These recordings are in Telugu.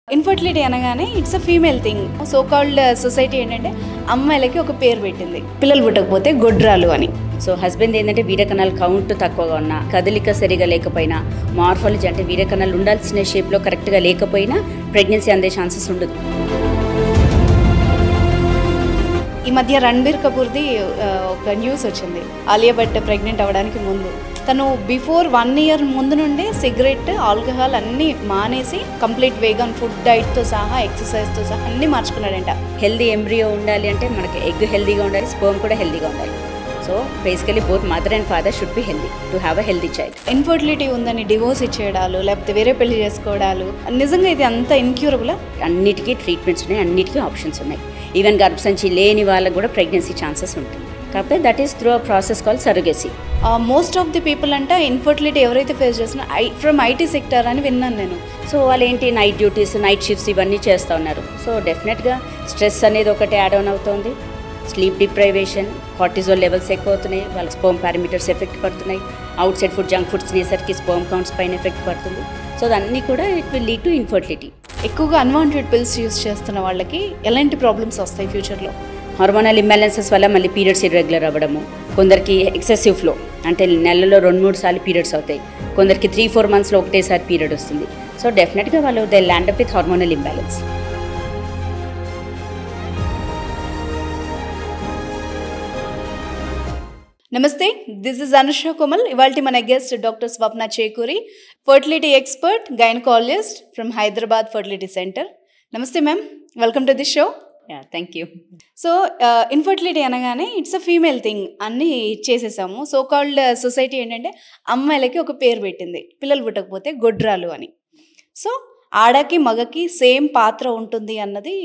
ఇన్ఫర్టిలిటీ అనగానే it's a female thing. So called society ఏంటంటే అమ్మాయిలకి ఒక పేరు పెట్టింది, పిల్లలు పుట్టకపోతే గొడ్రాలు అని. సో హస్బెండ్ ఏంటంటే వీర్యకణాలు కౌంట్ తక్కువగా ఉన్నా, కదలిక సరిగా లేకపోయినా, మార్ఫాలజీ అంటే వీర్యకణాలు ఉండాల్సిన షేప్లో కరెక్ట్గా లేకపోయినా ప్రెగ్నెన్సీ అందే ఛాన్సెస్ ఉండదు. ఈ మధ్య రణబీర్ కపూర్ది ఒక న్యూస్ వచ్చింది, ఆలియా భట్ ప్రెగ్నెంట్ అవ్వడానికి ముందు. తను బిఫోర్ 1 year ముందు నుండి సిగరెట్, ఆల్కహాల్ అన్నీ మానేసి కంప్లీట్ వేగన్ ఫుడ్ డైట్తో సహా, ఎక్సర్సైజ్తో సహా అన్నీ మార్చుకున్నాడంట. హెల్దీ ఎంబ్రియో ఉండాలి అంటే మనకి ఎగ్ హెల్దీగా ఉండాలి, స్పర్మ్ కూడా హెల్దీగా ఉండాలి. So basically both mother and father should be healthy to have a healthy child. Infertility ఉందని డివోర్స్ ఇచ్చేయడాలు, లేకపోతే వేరే పెళ్లి చేసుకోవడాలు, నిజంగా ఇది అంత ఇన్క్యూరబులా? అన్నిటికీ ట్రీట్మెంట్స్ ఉన్నాయి, అన్నిటికీ ఆప్షన్స్ ఉన్నాయి. ఈవెన్ గర్భసంచి లేని వాళ్ళకు కూడా ప్రెగ్నెన్సీ ఛాన్సెస్ ఉంటుంది. కాకపోతే that is through a process call surrogacy. Most of the people అంటే ఇన్ఫర్టిలిటీ ఎవరైతే ఫేస్ చేస్తున్నా ఫ్రమ్ ఐటీ సెక్టర్ అని విన్నాను నేను. సో వాళ్ళు ఏంటి నైట్ డ్యూటీస్, నైట్ షిఫ్ట్స్ ఇవన్నీ చేస్తూ ఉన్నారు. సో డెఫినెట్గా స్ట్రెస్ అనేది ఒకటి యాడ్ ఆన్ అవుతుంది, స్లీప్ డిప్రైవేషన్, కార్టిజోల్ లెవెల్స్ ఎక్కువ అవుతున్నాయి, వాళ్ళ స్పర్మ్ పారామీటర్స్ ఎఫెక్ట్ పడుతున్నాయి, outside food junk foods తినేసరికి స్పర్మ్ కౌంట్స్ పైన ఎఫెక్ట్ పడుతుంది. సో అన్నీ కూడా it will lead to infertility. ఎక్కువగా అన్వాంటెడ్ పిల్స్ యూస్ చేస్తున్న వాళ్ళకి ఎలాంటి ప్రాబ్లమ్స్ వస్తాయి ఫ్యూచర్లో? హార్మోనల్ ఇంబ్యాలెన్సెస్ వల్ల మళ్ళీ పీరియడ్స్ ఇర్రెగ్యులర్ అవ్వడము, కొందరికి ఎక్సెసివ్ ఫ్లో అంటే నెలలో 2-3 సార్లు పీరియడ్స్ అవుతాయి, కొందరికి 3-4 monthsలో ఒకటేసారి పీరియడ్ వస్తుంది. సో డెఫినెట్గా వాళ్ళు they land up with hormonal imbalance. నమస్తే, దిస్ ఇస్ అనుష కోమల్. ఇవాళ మన guest doctor Swapna Chekuri, fertility expert, gynaecologist from Hyderabad fertility centre. నమస్తే ma'am, welcome to the show. Thank you. So infertility అనగానే ఇట్స్ అ ఫీమేల్ థింగ్ అన్నీ చేసేసాము. సో కాల్డ్ సొసైటీ ఏంటంటే అమ్మాయిలకి ఒక పేరు పెట్టింది, పిల్లలు పుట్టకపోతే గొడ్రాలు అని. సో ఆడకి మగకి సేమ్ పాత్ర ఉంటుంది అన్నది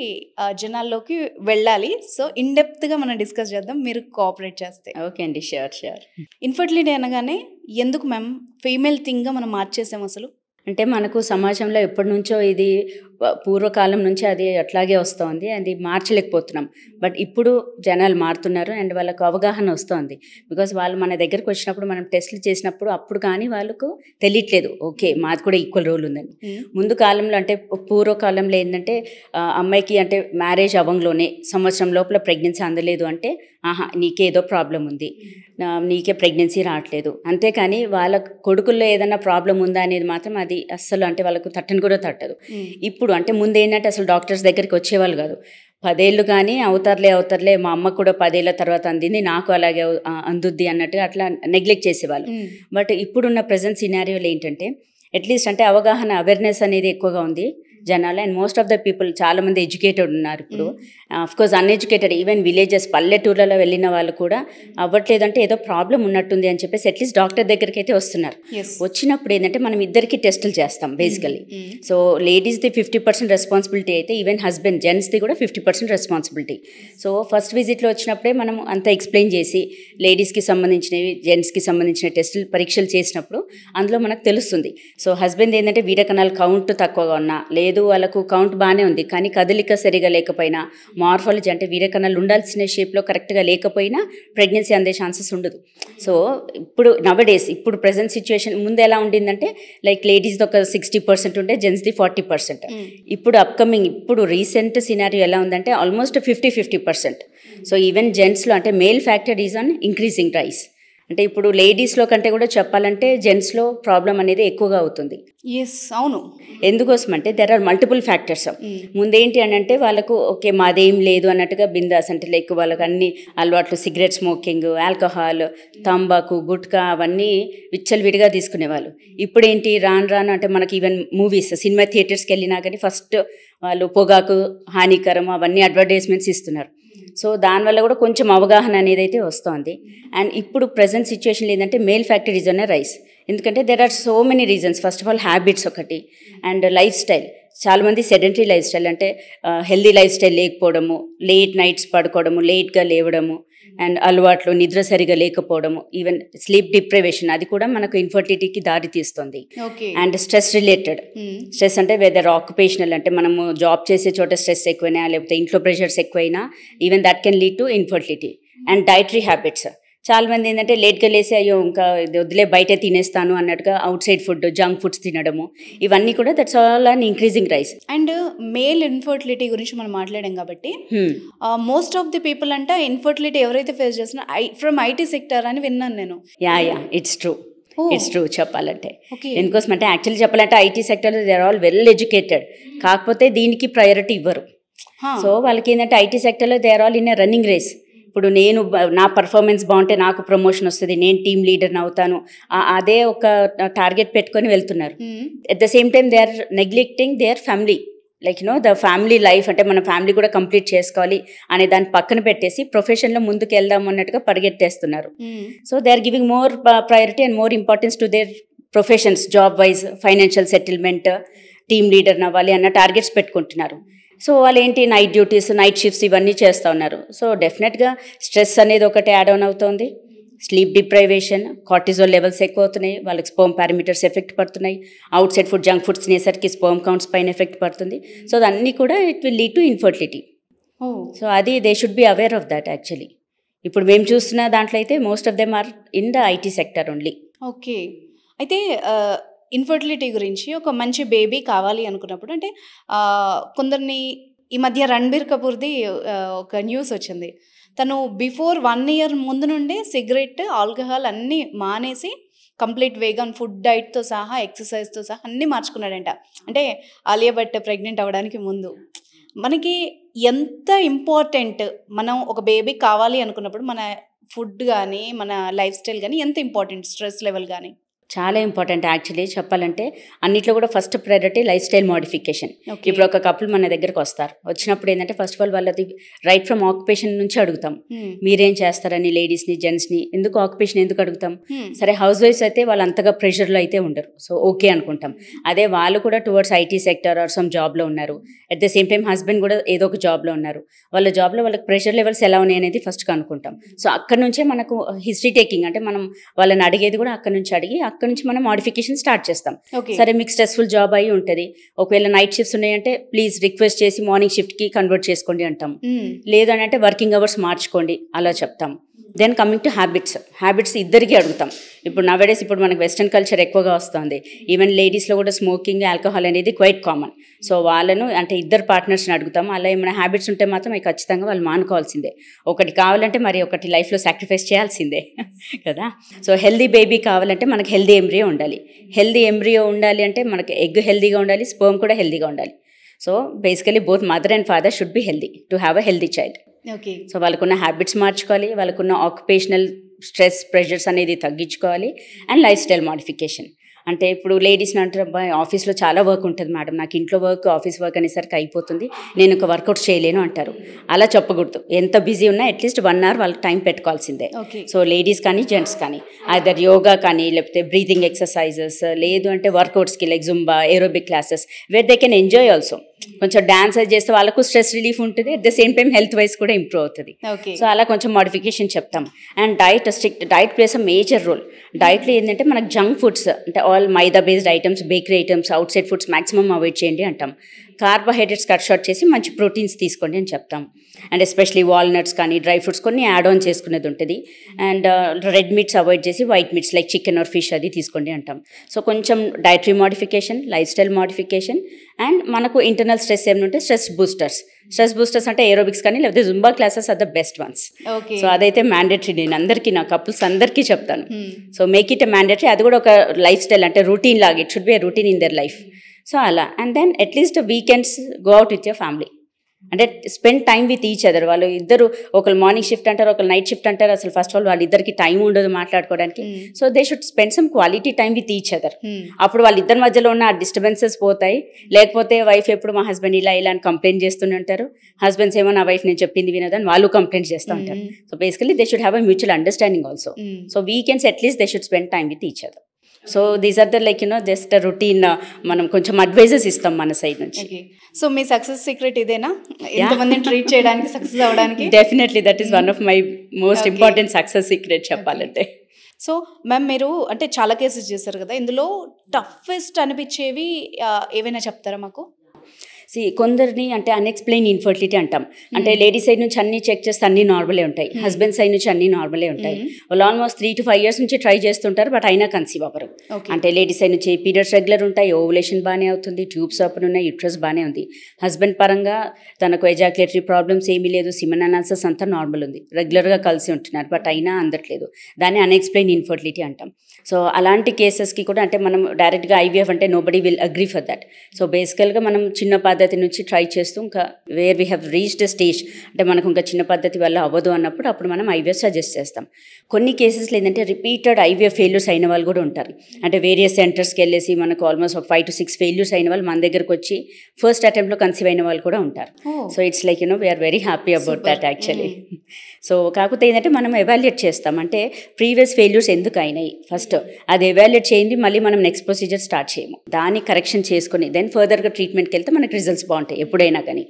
జనాల్లోకి వెళ్ళాలి. సో ఇన్డెప్త్గా మనం డిస్కస్ చేద్దాం, మీరు కోఆపరేట్ చేస్తే. ఓకే అండి, షూర్. ఇన్ఫర్టిలిటీ అనగానే ఎందుకు మ్యామ్ ఫీమేల్ థింగ్గా మనం మార్చేసాం అసలు? అంటే మనకు సమాజంలో ఎప్పటి నుంచో ఇది పూర్వకాలం నుంచి అది అట్లాగే వస్తుంది, అది మార్చలేకపోతున్నాం. బట్ ఇప్పుడు జనాలు మారుతున్నారు అండ్ వాళ్ళకు అవగాహన వస్తుంది. బికాజ్ వాళ్ళు మన దగ్గరకు వచ్చినప్పుడు మనం టెస్ట్లు చేసినప్పుడు అప్పుడు కానీ వాళ్ళకు తెలియట్లేదు, ఓకే మాది కూడా ఈక్వల్ రోల్ ఉందని. ముందు కాలంలో అంటే పూర్వకాలంలో ఏంటంటే అమ్మాయికి అంటే మ్యారేజ్ అవ్వంలోనే సంవత్సరం లోపల ప్రెగ్నెన్సీ అందలేదు అంటే నీకేదో ప్రాబ్లం ఉంది, నీకే ప్రెగ్నెన్సీ రావట్లేదు. అంతేకాని వాళ్ళ కొడుకుల్లో ఏదైనా ప్రాబ్లం ఉందా అనేది మాత్రం అది అస్సలు అంటే వాళ్ళకు తట్టని కూడా తట్టదు. ఇప్పుడు అంటే ముందు ఏంటంటే అసలు డాక్టర్స్ దగ్గరికి వచ్చేవాళ్ళు కాదు. 10 ఏళ్ళు కానీ అవుతారులే మా అమ్మ కూడా 10 ఏళ్ళ తర్వాత అందింది, నాకు అలాగే అందుద్ది అన్నట్టుగా అట్లా నెగ్లెక్ట్ చేసేవాళ్ళు. బట్ ఇప్పుడున్న ప్రజెంట్ సినారియోలో ఏంటంటే అట్లీస్ట్ అంటే అవగాహన, అవేర్నెస్ అనేది ఎక్కువగా ఉంది జనాలు. And most of the people చాలామంది ఎడ్యుకేటెడ్ ఉన్నారు ఇప్పుడు. అఫ్కోర్స్ అన్ఎడ్యుకేటెడ్ ఈవెన్ విలేజెస్, పల్లెటూర్లలో వెళ్ళిన వాళ్ళు కూడా అవ్వట్లేదంటే ఏదో ప్రాబ్లం ఉన్నట్టుంది అని చెప్పేసి అట్లీస్ట్ డాక్టర్ దగ్గరికి అయితే వస్తున్నారు. వచ్చినప్పుడు ఏంటంటే మనం ఇద్దరికి టెస్టులు చేస్తాం బేసికలీ. సో లేడీస్ది 50% రెస్పాన్సిబిలిటీ అయితే ఈవెన్ హస్బెండ్ జెంట్స్ది కూడా 50% రెస్పాన్సిబిలిటీ. సో ఫస్ట్ విజిట్లో వచ్చినప్పుడే మనం అంతా ఎక్స్ప్లెయిన్ చేసి లేడీస్కి సంబంధించినవి, జెంట్స్కి సంబంధించిన టెస్టులు, పరీక్షలు చేసినప్పుడు అందులో మనకు తెలుస్తుంది. సో హస్బెండ్ ఏంటంటే వీర్యకణాలు కౌంట్ తక్కువగా ఉన్నా, లేదు వాళ్ళకు కౌంట్ బాగానే ఉంది కానీ కదలిక సరిగా లేకపోయినా, మార్ఫాలజీ అంటే వీర్యకణాలు ఉండాల్సిన షేప్లో కరెక్ట్గా లేకపోయినా ప్రెగ్నెన్సీ అందే ఛాన్సెస్ ఉండదు. సో ఇప్పుడు నవడేస్ ఇప్పుడు ప్రజెంట్ సిచ్యువేషన్ ముందు ఎలా ఉండిందంటే లైక్ లేడీస్ది ఒక 60% ఉంటే జెంట్స్ది 40%. ఇప్పుడు అప్కమింగ్ ఇప్పుడు రీసెంట్ సినారియో ఎలా ఉందంటే ఆల్మోస్ట్ 50-50%. సో ఈవెన్ జెంట్స్లో అంటే male factor is on increasing rice. అంటే ఇప్పుడు లేడీస్లో కంటే కూడా చెప్పాలంటే జెంట్స్లో ప్రాబ్లం అనేది ఎక్కువగా అవుతుంది. అవును. ఎందుకోసం అంటే దెర్ ఆర్ మల్టిపుల్ ఫ్యాక్టర్స్. ముందేంటి అని అంటే వాళ్ళకు ఓకే మాదేం లేదు అన్నట్టుగా బిందాస్, అంటే లైక్ వాళ్ళకి అన్ని అలవాట్లు, సిగరెట్ స్మోకింగ్, ఆల్కహాల్, తంబాకు, గుట్కా అవన్నీ విచ్చలవిడిగా తీసుకునేవాళ్ళు. ఇప్పుడు ఏంటి రాను అంటే మనకి ఈవెన్ మూవీస్, సినిమా థియేటర్స్కి వెళ్ళినా కానీ ఫస్ట్ వాళ్ళు పొగాకు హానికరం అవన్నీ అడ్వర్టైజ్మెంట్స్ ఇస్తున్నారు. సో దానివల్ల కూడా కొంచెం అవగాహన అనేది అయితే వస్తుంది. అండ్ ఇప్పుడు ప్రజెంట్ సిచ్యువేషన్ ఏంటంటే male factor is on a rise. ఎందుకంటే there are so many reasons. First of all habits ఒకటి, అండ్ లైఫ్ స్టైల్. చాలామంది సెడెంటరీ లైఫ్ స్టైల్ అంటే హెల్దీ లైఫ్ స్టైల్ లేకపోవడము, లేట్ నైట్స్ పడుకోవడము, లేట్గా లేవడము, అండ్ అలవాట్లు, నిద్ర సరిగా లేకపోవడము, ఈవెన్ స్లీప్ డిప్రైవేషన్, అది కూడా మనకు ఇన్ఫర్టిలిటీకి దారి తీస్తుంది. అండ్ స్ట్రెస్ రిలేటెడ్ స్ట్రెస్ అంటే వెదర్ ఆక్యుపేషనల్ అంటే మనము జాబ్ చేసే చోట స్ట్రెస్ ఎక్కువైనా, లేకపోతే ఇంట్లో ప్రెషర్స్ ఎక్కువైనా even that can lead to infertility. And dietary habits, చాలా మంది ఏంటంటే లేట్గా లేసి అయ్యో ఇంకా ఇది వదిలే బయటే తినేస్తాను అన్నట్టుగా out side food, junk foods తినడము, ఇవన్నీ కూడా that's all an increasing rice. And male infertility గురించి మనం మాట్లాడాం కాబట్టి మోస్ట్ ఆఫ్ ది పీపుల్ అంటే ఇన్ఫర్టిలిటీ ఎవరైతే ఫేస్ చేస్తున్నా ఫ్రమ్ ఐటీ సెక్టర్ అని విన్నాను నేను. యా ఇట్స్ ట్రూ చెప్పాలంటే. ఎందుకోసం అంటే యాక్చువల్లీ చెప్పాలంటే ఐటీ సెక్టర్లో they are all well educated, కాకపోతే దీనికి ప్రయారిటీ ఇవ్వరు. సో వాళ్ళకి ఏంటంటే ఐటీ సెక్టర్లో they are all in a running race. ఇప్పుడు నేను నా పర్ఫార్మెన్స్ బాగుంటే నాకు ప్రమోషన్ వస్తుంది, నేను టీమ్ లీడర్ని అవుతాను, అదే ఒక టార్గెట్ పెట్టుకొని వెళ్తున్నారు. At the same time they are neglecting their family, like the family life, అంటే మన ఫ్యామిలీ కూడా కంప్లీట్ చేసుకోవాలి అనే దాన్ని పక్కన పెట్టేసి ప్రొఫెషన్లో ముందుకు వెళ్దాం అన్నట్టుగా పరిగెత్తేస్తున్నారు. So they are giving more priority and more importance to their professions, job wise, financial settlement, team లీడర్ని అవ్వాలి అన్న టార్గెట్స్ పెట్టుకుంటున్నారు. సో వాళ్ళు ఏంటి నైట్ డ్యూటీస్, నైట్ షిఫ్ట్స్ ఇవన్నీ చేస్తూ ఉన్నారు. సో డెఫినెట్గా స్ట్రెస్ అనేది ఒకటి యాడ్ ఆన్ అవుతుంది, స్లీప్ డిప్రైవేషన్, కార్టిజోల్ లెవెల్స్ ఎక్కువ అవుతున్నాయి, వాళ్ళకి స్పర్మ్ పారామీటర్స్ ఎఫెక్ట్ పడుతున్నాయి, outside food junk foods తినేసరికి స్పర్మ్ కౌంట్స్ పైన ఎఫెక్ట్ పడుతుంది. సో అన్నీ కూడా it will lead to infertility. So అది they should be aware of that. Actually ఇప్పుడు మేము చూస్తున్న దాంట్లో అయితే most of them are in the IT sector only. Okay, అయితే ఇన్ఫర్టిలిటీ గురించి ఒక మంచి బేబీ కావాలి అనుకున్నప్పుడు అంటే కొందరిని ఈ మధ్య రణబీర్ కపూర్ది ఒక న్యూస్ వచ్చింది. తను బిఫోర్ 1 year ముందు నుండే సిగరెట్, ఆల్కహాల్ అన్నీ మానేసి కంప్లీట్ వేగన్ ఫుడ్ డైట్తో సహా, ఎక్సర్సైజ్తో సహా అన్నీ మార్చుకున్నాడంట. అంటే ఆలియా భట్ ప్రెగ్నెంట్ అవ్వడానికి ముందు. మనకి ఎంత ఇంపార్టెంట్, మనం ఒక బేబీ కావాలి అనుకున్నప్పుడు మన ఫుడ్ కానీ మన లైఫ్ స్టైల్ కానీ ఎంత ఇంపార్టెంట్, స్ట్రెస్ లెవెల్ కానీ చాలా ఇంపార్టెంట్. యాక్చువల్లీ చెప్పాలంటే అన్నిట్లో కూడా first priority life style modification. ఇప్పుడు ఒక కపుల్ మన దగ్గరకు వస్తారు, వచ్చినప్పుడు ఏంటంటే ఫస్ట్ ఆఫ్ ఆల్ వాళ్ళది రైట్ ఫ్రమ్ ఆక్యుపేషన్ నుంచి అడుగుతాం, మీరేం చేస్తారని, లేడీస్ని జెంట్స్ని. ఎందుకు ఆక్యుపేషన్ ఎందుకు అడుగుతాం? సరే హౌస్ వైఫ్స్ అయితే వాళ్ళు అంతగా ప్రెషర్లో అయితే ఉండరు, సో ఓకే అనుకుంటాం. అదే వాళ్ళు కూడా towards IT sector are some జాబ్లో ఉన్నారు, at the same time husband కూడా ఏదో ఒక జాబ్లో ఉన్నారు, వాళ్ళ జాబ్లో వాళ్ళకి ప్రెషర్ లెవెల్స్ ఎలా ఉన్నాయి అనేది ఫస్ట్ కనుక్కుంటాం. సో అక్కడ నుంచే మనకు హిస్టరీ టేకింగ్, అంటే మనం వాళ్ళని అడిగేది కూడా అక్కడ నుంచి అడిగి అక్కడ నుంచి మనం మోడిఫికేషన్ స్టార్ట్ చేస్తాం. సరే మీకు స్ట్రెస్ఫుల్ జాబ్ అయి ఉంటుంది, ఒకవేళ నైట్ షిఫ్ట్స్ ఉన్నాయంటే ప్లీజ్ రిక్వెస్ట్ చేసి మార్నింగ్ షిఫ్ట్కి కన్వర్ట్ చేసుకోండి అంటాం. లేదు అని అంటే వర్కింగ్ అవర్స్ మార్చుకోండి అలా చెప్తాం. దెన్ కమింగ్ టు హ్యాబిట్స్ ఇద్దరికి అడుగుతాం. ఇప్పుడు నవేడేస్ ఇప్పుడు మనకు వెస్ట్రన్ కల్చర్ ఎక్కువగా వస్తుంది, ఈవెన్ లేడీస్లో కూడా స్మోకింగ్, ఆల్కహాల్ అనేది క్వైట్ కామన్. సో వాళ్ళను అంటే ఇద్దరు పార్ట్నర్స్ని అడుగుతాం. అలా ఏమైనా హ్యాబిట్స్ ఉంటే మాత్రం అవి ఖచ్చితంగా వాళ్ళు మానుకోవాల్సిందే. ఒకటి కావాలంటే మరి ఒకటి లైఫ్లో సాక్రిఫైస్ చేయాల్సిందే కదా. సో హెల్దీ బేబీ కావాలంటే మనకి హెల్దీ ఎంబ్రియో ఉండాలి. హెల్దీ ఎంబ్రియో ఉండాలి అంటే మనకి ఎగ్ హెల్దీగా ఉండాలి, స్పర్మ్ కూడా హెల్దీగా ఉండాలి. So basically both mother and father should be healthy to have a healthy child. Okay, so వాళ్ళకున్న హ్యాబిట్స్ మార్చుకోవాలి, వాళ్ళకున్న ఆక్యుపేషనల్ స్ట్రెస్ ప్రెషర్స్ అనేది తగ్గించుకోవాలి, అండ్ లైఫ్ స్టైల్ మోడిఫికేషన్. అంటే ఇప్పుడు లేడీస్ని అంటారు, అబ్బాయి ఆఫీస్లో చాలా వర్క్ ఉంటుంది మేడం, నాకు ఇంట్లో వర్క్ ఆఫీస్ వర్క్ అనేసరికి అయిపోతుంది, నేను ఒక వర్కౌట్ చేయలేను అంటారు. అలా చెప్పకూడదు. ఎంత బిజీ ఉన్నా అట్లీస్ట్ 1 hour వాళ్ళకి టైం పెట్టుకోవాల్సిందే. సో లేడీస్ కానీ జెంట్స్ కానీ ఐదర్ యోగా కానీ, లేకపోతే బ్రీతింగ్ ఎక్సర్సైజెస్, లేదు అంటే వర్కౌట్స్కి like Zumba, aerobic classes where they can enjoy also. కొంచెం డాన్స్ అది చేస్తే వాళ్ళకు స్ట్రెస్ రిలీఫ్ ఉంటుంది, at the same time health wise కూడా ఇంప్రూవ్ అవుతుంది. సో అలా కొంచెం మోడిఫికేషన్ చెప్తాం. And diet plays a major role. డైట్లో ఏంటంటే మనకు జంక్ ఫుడ్స్ అంటే all maida based items, bakery items, out side foods maximum avoid చేయండి అంటాం. కార్బోహైడ్రేట్స్ కట్ షార్ట్ చేసి మంచి ప్రోటీన్స్ తీసుకోండి అని చెప్తాం. అండ్ ఎస్పెషలీ వాల్నట్స్ కానీ డ్రై ఫ్రూట్స్ కొన్ని యాడ్ ఆన్ చేసుకునేది ఉంటుంది. అండ్ రెడ్ మీట్స్ అవాయిడ్ చేసి white meats like chicken or fish అది తీసుకోండి అంటాం. సో కొంచెం dietary modification, lifestyle modification, and మనకు ఇంటర్నల్ స్ట్రెస్ ఏమైనా ఉంటే స్ట్రెస్ బూస్టర్స్ అంటే ఏరోబిక్స్ కానీ లేకపోతే Zumba classes are the best ones. So అదైతే మ్యాండేటరీ, నేను అందరికీ నా కపుల్స్ అందరికీ చెప్తాను. So make it a mandatory. అది కూడా ఒక లైఫ్ స్టైల్ అంటే రూటీన్ లాగా, it should be a routine in their life. So అలా. And then at least weekends go out with your family, అంటే spend time with each other. వాళ్ళు ఇద్దరు ఒకరు మార్నింగ్ షిఫ్ట్ అంటారు, ఒకరు నైట్ షిఫ్ట్ అంటారు. అసలు ఫస్ట్ ఆఫ్ ఆల్ వాళ్ళిద్దరికి టైం ఉండదు మాట్లాడుకోవడానికి. So they should spend some quality time with each other. అప్పుడు వాళ్ళిద్దరి మధ్యలో ఉన్న డిస్టర్బెన్సెస్ పోతాయి. లేకపోతే వైఫ్ ఎప్పుడు మా హస్బెండ్ ఇలా అని కంప్లైంట్ చేస్తూనే ఉంటారు, హస్బెండ్స్ ఏమో నా వైఫ్ నేను చెప్పింది వినదని వాళ్ళు కంప్లైంట్ చేస్తూ ఉంటారు. So basically they should have a mutual understanding also. So weekends at least they should spend time with each other. So these are the like just routine మనం కొంచెం అడ్వైజెస్ ఇస్తాం మన సైడ్ నుంచి. సో మీ సక్సెస్ సీక్రెట్ ఇదేనా, ఎంతమందిని ట్రీట్ చేయడానికి, సక్సెస్ అవ్వడానికి? Definitely that is one of my most important success secret చెప్పాలంటే. సో మ్యామ్ మీరు అంటే చాలా కేసెస్ చేశారు కదా, ఇందులో టఫెస్ట్ అనిపించేవి ఏవైనా చెప్తారా మాకు? కొందరిని అంటే అన్ఎక్స్ప్లెయిన్ ఇన్ఫర్టిలిటీ అంటాం. అంటే లేడీస్ సైడ్ నుంచి అన్ని చెక్ చేస్తే అన్ని నార్మలే ఉంటాయి, హస్బెండ్ సైడ్ నుంచి అన్ని నార్మలే ఉంటాయి. వాళ్ళు ఆల్మోస్ట్ 3 to 5 years నుంచి ట్రై చేస్తుంటారు, బట్ అయినా కన్సీవ్ అవ్వరు. అంటే లేడీస్ సైడ్ నుంచి పీరియడ్స్ రెగ్యులర్ ఉంటాయి, ఓవులేషన్ బాగానే అవుతుంది, ట్యూబ్స్ ఓపెన్ ఉన్నాయి, యూట్రస్ బాగానే ఉంది. హస్బెండ్ పరంగా తనకు ఎజాక్యులేటరీ ప్రాబ్లమ్స్ ఏమీ లేదు, సిమెన్ అనాలిసిస్ అంతా నార్మల్ ఉంది, రెగ్యులర్గా కలిసి ఉంటున్నారు, బట్ అయినా అందట్లేదు. దాన్ని అన్ఎక్స్ప్లెయిన్ ఇన్ఫర్టిలిటీ అంటాం. సో అలాంటి కేసెస్కి కూడా అంటే మనం డైరెక్ట్గా ఐవీఎఫ్ అంటే nobody will agree for that. So బేసికల్గా మనం చిన్న పద్ధతి నుంచి ట్రై చేస్తూ ఇంకా where we have reached stage అంటే మనకు ఇంకా చిన్న పద్ధతి వల్ల అవ్వదు అన్నప్పుడు అప్పుడు మనం ఐవీఎఫ్ సజెస్ట్ చేస్తాం. కొన్ని కేసెస్లో ఏంటంటే రిపీటెడ్ ఐవీఎఫ్ ఫెయిల్యూర్స్ అయిన వాళ్ళు కూడా ఉంటారు. అంటే వేరియస్ సెంటర్స్కి వెళ్ళేసి మనకు ఆల్మోస్ట్ ఒక 5 to 6 ఫెయిల్యూర్స్ అయిన వాళ్ళు మన దగ్గరకు వచ్చి ఫస్ట్ అటెంప్ట్లో కన్సీవ్ అయిన వాళ్ళు కూడా ఉంటారు. So it's like we are very happy about that actually. So కాకపోతే ఏంటంటే మనం ఎవాల్యుయేట్ చేస్తాం, అంటే ప్రీవియస్ ఫెయిల్యూర్స్ ఎందుకు అయినాయి ఫస్ట్ అది ఎవాల్యుయేట్ చేయండి, మళ్ళీ మనం నెక్స్ట్ ప్రొసీజర్ స్టార్ట్ చేయము, దాన్ని కరెక్షన్ చేసుకుని దెన్ ఫర్దర్గా ట్రీట్మెంట్కి వెళ్తే మనకి రిజల్ట్స్ బాగుంటాయి ఎప్పుడైనా కానీ.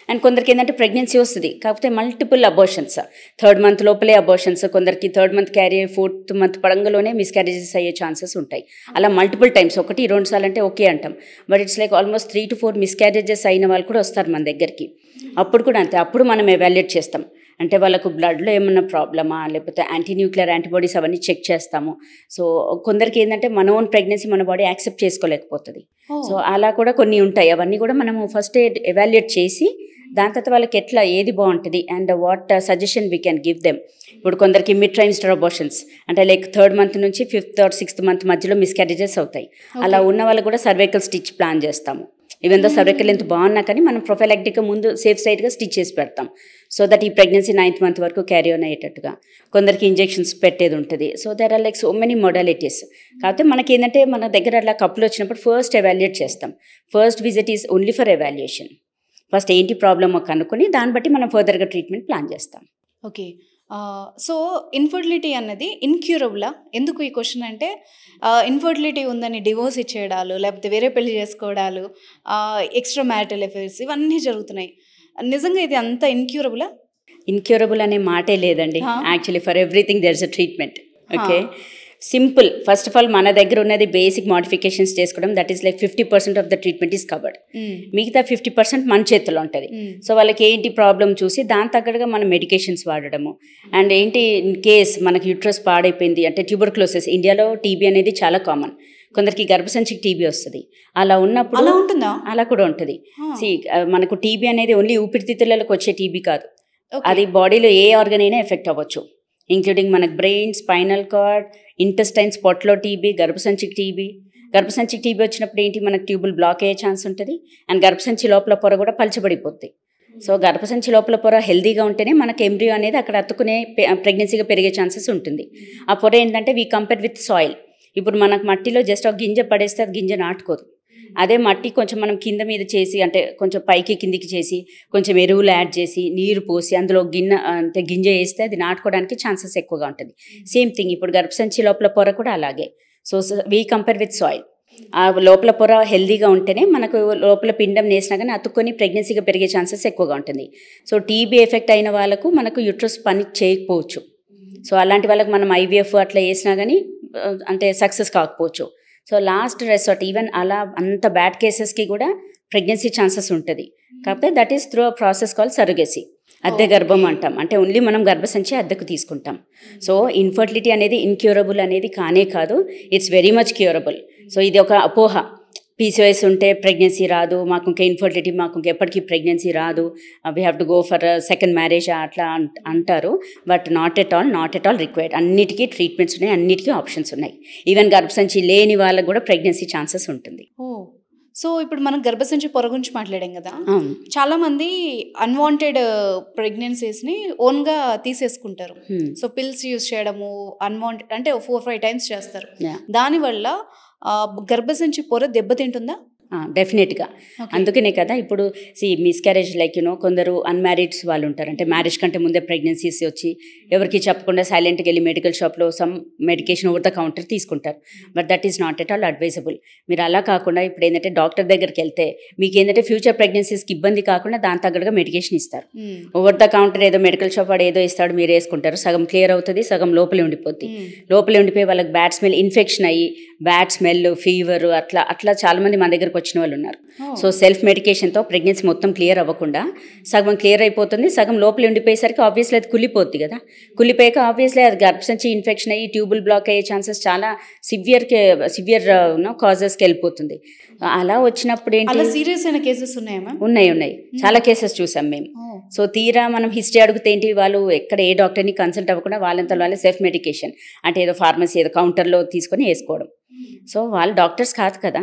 అండ్ కొందరికి ఏంటంటే ప్రెగ్నెన్సీ వస్తుంది, కాకపోతే మల్టిపుల్ అబోర్షన్స్, 3rd month లోపలే అబోర్షన్స్, కొందరికి 3rd month క్యారీ అయ్యి 4th month పడంగలోనే మిస్క్యారేజెస్ అయ్యే ఛాన్సెస్ ఉంటాయి. అలా మల్టిపుల్ టైమ్స్ 1-2 సార్లు అంటే ఓకే అంటాం, but it's like almost 3 to 4 miscarriages అయిన వాళ్ళు కూడా వస్తారు మన దగ్గరికి. అప్పుడు కూడా అంతే, అప్పుడు మనం ఎవాల్యుయేట్ చేస్తాం, అంటే వాళ్ళకు బ్లడ్లో ఏమన్నా ప్రాబ్లమా లేకపోతే యాంటీన్యూక్లియర్ యాంటీబాడీస్ అవన్నీ చెక్ చేస్తాము. సో కొందరికి ఏంటంటే మన ఓన్ ప్రెగ్నెన్సీ మన బాడీ యాక్సెప్ట్ చేసుకోలేకపోతుంది. సో అలా కూడా కొన్ని ఉంటాయి, అవన్నీ కూడా మనము ఫస్ట్ ఎవాల్యుయేట్ చేసి దాని తర్వాత వాళ్ళకి ఎట్లా ఏది బాగుంటుంది and what suggestion we can give them. ఇప్పుడు కొందరికి మిడ్ ట్రైమిస్టర్ అబోర్షన్స్ అంటే లైక్ 3rd month నుంచి 5th or 6th month మధ్యలో మిస్క్యారేజెస్ అవుతాయి. అలా ఉన్న వాళ్ళకి కూడా సర్వైకల్ స్టిచ్ ప్లాన్ చేస్తాము. ఈవెన్ దో సర్వైకల్ ఎంత బాగున్నా కానీ మనం ప్రొఫైలాక్టిక్గా ముందు సేఫ్ సైడ్గా స్టిచ్ చేసి పెడతాం, సో దట్ ఈ ప్రెగ్నెన్సీ 9th month వరకు క్యారీ ఆన్ అయ్యేటట్టుగా. కొందరికి ఇంజెక్షన్స్ పెట్టేది ఉంటుంది. So there are like so many modalities. కాకపోతే మనకి ఏంటంటే మన దగ్గర అట్లా కప్పులు వచ్చినప్పుడు ఫస్ట్ ఎవాల్యుయేట్ చేస్తాం. First visit is only for evaluation. First ఏంటి ప్రాబ్లమ్ కనుక్కొని దాన్ని బట్టి మనం ఫర్దర్గా ట్రీట్మెంట్ ప్లాన్ చేస్తాం. ఓకే. సో ఇన్ఫర్టిలిటీ అన్నది ఇన్క్యూరబులా? ఎందుకు ఈ క్వశ్చన్ అంటే ఇన్ఫర్టిలిటీ ఉందని డివోర్స్ ఇచ్చేయడాలు, లేకపోతే వేరే పెళ్లి చేసుకోవడాలు, ఎక్స్ట్రా మ్యారిటల్ అఫైర్స్ ఇవన్నీ జరుగుతున్నాయి. నిజంగా ఇది అంత ఇన్క్యూరబులా? ఇన్క్యూరబుల్ అనే మాటే లేదండి. Actually for everything there is a treatment. Okay, simple. First of all మన దగ్గర ఉన్నది బేసిక్ మోడిఫికేషన్స్ చేసుకోవడం, that is like 50% of the treatment is covered. మిగతా 50% మన చేతిలో ఉంటుంది. సో వాళ్ళకి ఏంటి ప్రాబ్లం చూసి దాని తగ్గట్టుగా మనం మెడికేషన్స్ వాడడము. అండ్ ఏంటి ఇన్ కేస్ మనకి యూట్రస్ పాడైపోయింది అంటే ట్యూబర్క్లోసిస్, ఇండియాలో టీబీ అనేది చాలా కామన్, కొందరికి గర్భసంచికి టీబీ వస్తుంది. అలా ఉన్నప్పుడు అలా ఉంటుందా? అలా కూడా ఉంటుంది. మనకు టీబీ అనేది ఓన్లీ ఊపిరితిత్తులకు వచ్చే టీబీ కాదు, అది బాడీలో ఏ ఆర్గన్ అయినా ఎఫెక్ట్ అవ్వచ్చు, ఇంక్లూడింగ్ మనకు బ్రెయిన్, స్పైనల్ కార్డ్, ఇంటెస్టైన్స్, పొట్టలో టీబీ, గర్భసంచికి టీబీ. గర్భసంచికి టీబీ వచ్చినప్పుడు ఏంటి మనకు ట్యూబుల్ బ్లాక్ అయ్యే ఛాన్స్ ఉంటుంది. అండ్ గర్భసంచి లోపల పొర కూడా పలచబడిపోతుంది. సో గర్భసంచి లోపల పొర హెల్దీగా ఉంటేనే మనకు ఎంబ్రియో అనేది అక్కడ అతుక్కునే ప్రెగ్నెన్సీగా పెరిగే ఛాన్సెస్ ఉంటుంది. ఆ పొర ఏంటంటే వీ కంపేర్ విత్ సాయిల్. ఇప్పుడు మనకు మట్టిలో జస్ట్ ఒక గింజ పడేస్తే అది గింజ నాటుకోదు. అదే మట్టి కొంచెం మనం కింద మీద చేసి అంటే కొంచెం పైకి కిందికి చేసి కొంచెం ఎరువులు యాడ్ చేసి నీరు పోసి అందులో గింజ వేస్తే అది నాటుకోవడానికి ఛాన్సెస్ ఎక్కువగా ఉంటుంది. సేమ్ థింగ్ ఇప్పుడు గర్భసంచి లోపల పొర కూడా అలాగే. So we compare with soil. ఆ లోపల పొర హెల్దీగా ఉంటేనే మనకు లోపల పిండం నేసినా కానీ అతుక్కొని ప్రెగ్నెన్సీగా పెరిగే ఛాన్సెస్ ఎక్కువగా ఉంటుంది. సో టీబీ ఎఫెక్ట్ అయిన వాళ్ళకు మనకు యూట్రస్ పని చేయకపోవచ్చు. సో అలాంటి వాళ్ళకి మనం ఐవీఎఫ్ అట్లా వేసినా కానీ అంటే సక్సెస్ కాకపోవచ్చు. సో లాస్ట్ రెసార్ట్ ఈవెన్ అలా అంత బ్యాడ్ కేసెస్కి కూడా ప్రెగ్నెన్సీ ఛాన్సెస్ ఉంటుంది. కాకపోతే that is through a process call surrogacy, అద్దె గర్భం అంటాం. అంటే ఓన్లీ మనం గర్భసంచి అద్దెకు తీసుకుంటాం. సో ఇన్ఫర్టిలిటీ అనేది ఇన్క్యూరబుల్ అనేది కానే కాదు, it's very much curable. So ఇది ఒక అపోహ, పీసీఓఎస్ ఉంటే ప్రెగ్నెన్సీ రాదు, మాకు ఇంకా ఇన్ఫర్టిలిటీ, మాకు ఇంకెప్పటికీ ప్రెగ్నెన్సీ రాదు, we have to go for second marriage అట్లా అంటారు. But not at all required. అన్నిటికీ ట్రీట్మెంట్స్ ఉన్నాయి, అన్నిటికీ ఆప్షన్స్ ఉన్నాయి. ఈవెన్ గర్భసంచి లేని వాళ్ళకు కూడా ప్రెగ్నెన్సీ ఛాన్సెస్ ఉంటుంది. సో ఇప్పుడు మనం గర్భసంచి పొర గురించి మాట్లాడాం కదా, చాలా మంది అన్వాంటెడ్ ప్రెగ్నెన్సీస్ని ఓన్గా తీసేసుకుంటారు. సో పిల్స్ యూజ్ చేయడము అన్వాంటెడ్ అంటే 4-5 times చేస్తారు. దానివల్ల గర్భసంచి పొర దెబ్బతింటుందా? డెఫినెట్గా. అందుకనే కదా ఇప్పుడు మిస్క్యారేజ్ లైక్ కొందరు అన్మ్యారీడ్స్ వాళ్ళు ఉంటారు, అంటే మ్యారేజ్ కంటే ముందే ప్రెగ్నెన్సీస్ వచ్చి ఎవరికి చెప్పకుండా సైలెంట్గా వెళ్ళి మెడికల్ షాప్లో some medication over the counter తీసుకుంటారు. But that is not at all advisable. మీరు అలా కాకుండా ఇప్పుడు ఏంటంటే డాక్టర్ దగ్గరికి వెళ్తే మీకు ఏంటంటే ఫ్యూచర్ ప్రెగ్నెన్సీస్కి ఇబ్బంది కాకుండా దాని తగ్గట్టుగా మెడికేషన్ ఇస్తారు. ఓవర్ ద కౌంటర్ ఏదో మెడికల్ షాప్ వాడు ఏదో ఇస్తాడు, మీరు వేసుకుంటారు, సగం క్లియర్ అవుతుంది, సగం లోపలే ఉండిపోద్ది. లోపలే ఉండిపోయి వాళ్ళకి బ్యాడ్ స్మెల్ ఇన్ఫెక్షన్ అయ్యి బ్యాడ్ స్మెల్, ఫీవర్ అట్లా చాలామంది మన దగ్గరకు వచ్చిన వాళ్ళు ఉన్నారు. సో సెల్ఫ్ మెడికేషన్తో ప్రెగ్నెన్సీ మొత్తం క్లియర్ అవ్వకుండా సగం క్లియర్ అయిపోతుంది, సగం లోపల ఉండిపోయేసరికి ఆబ్వియస్లీ అది కుళ్ళిపోద్ది కదా. కుళ్ళిపోయాక ఆబ్వియస్లీ అది గర్భసంచి ఇన్ఫెక్షన్ అయ్యి ట్యూబుల్ బ్లాక్ అయ్యే ఛాన్సెస్ చాలా సివియర్ కాజెస్కి వెళ్ళిపోతుంది. అలా వచ్చినప్పుడు ఏంటి, సీరియస్ అయిన కేసెస్ ఉన్నాయా? ఉన్నాయి, చాలా కేసెస్ చూసాం మేము. సో తీరా మనం హిస్టరీ అడిగితే ఏంటి, వాళ్ళు ఎక్కడ ఏ డాక్టర్ని కన్సల్ట్ అవ్వకుండా వాళ్ళంతా వాళ్ళే సెల్ఫ్ మెడికేషన్ అంటే ఏదో ఫార్మసీ ఏదో కౌంటర్లో తీసుకొని వేసుకోవడం. సో వాళ్ళు డాక్టర్స్ కాదు కదా,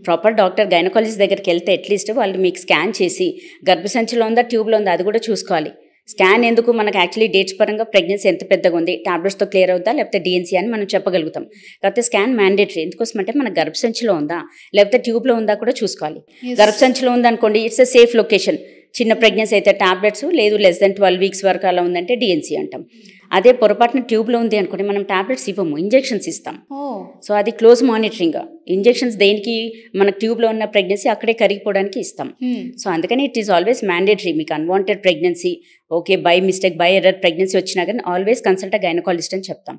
ప్రాపర్ డాక్టర్ గైనకాలజిస్ట్ దగ్గరికి వెళ్తే అట్లీస్ట్ వాళ్ళు మీకు స్కాన్ చేసి గర్భసంచిలో ఉందా ట్యూబ్లో ఉందా అది కూడా చూసుకోవాలి. స్కాన్ ఎందుకు, మనకు యాక్చువల్లీ డేట్స్ పరంగా ప్రెగ్నెన్సీ ఎంత పెద్దగా ఉంది, టాబ్లెట్స్తో క్లియర్ అవుతా లేకపోతే డిఎన్సీ అని మనం చెప్పగలుగుతాం. కాకపోతే స్కాన్ మ్యాండేటరీ. ఎందుకోసం అంటే మన గర్భసంచిలో ఉందా లేకపోతే ట్యూబ్లో ఉందా కూడా చూసుకోవాలి. గర్భసంచిలో ఉందనుకోండి, ఇట్స్ ఎ సేఫ్ లొకేషన్. చిన్న ప్రెగ్నెన్సీ అయితే టాబ్లెట్స్, లేదు లెస్ దెన్ 12 వీక్స్ వరకు అలా ఉందంటే డిఎన్సీ అంటాం. అదే పొరపాటున ట్యూబ్లో ఉంది అనుకోండి, మనం టాబ్లెట్స్ ఇవ్వము, ఇంజెక్షన్స్ ఇస్తాం. సో అది క్లోజ్ మానిటరింగ్. ఇంజెక్షన్స్ దేనికి, మన ట్యూబ్లో ఉన్న ప్రెగ్నెన్సీ అక్కడే కరిగిపోవడానికి ఇస్తాం. సో అందుకని ఇట్ ఈస్ ఆల్వేస్ మ్యాండేటరీ. మీకు unwanted pregnancy, okay by mistake by error pregnancy వచ్చినా కానీ ఆల్వేస్ కన్సల్ట్ గైనకాలజిస్ట్ అని చెప్తాం.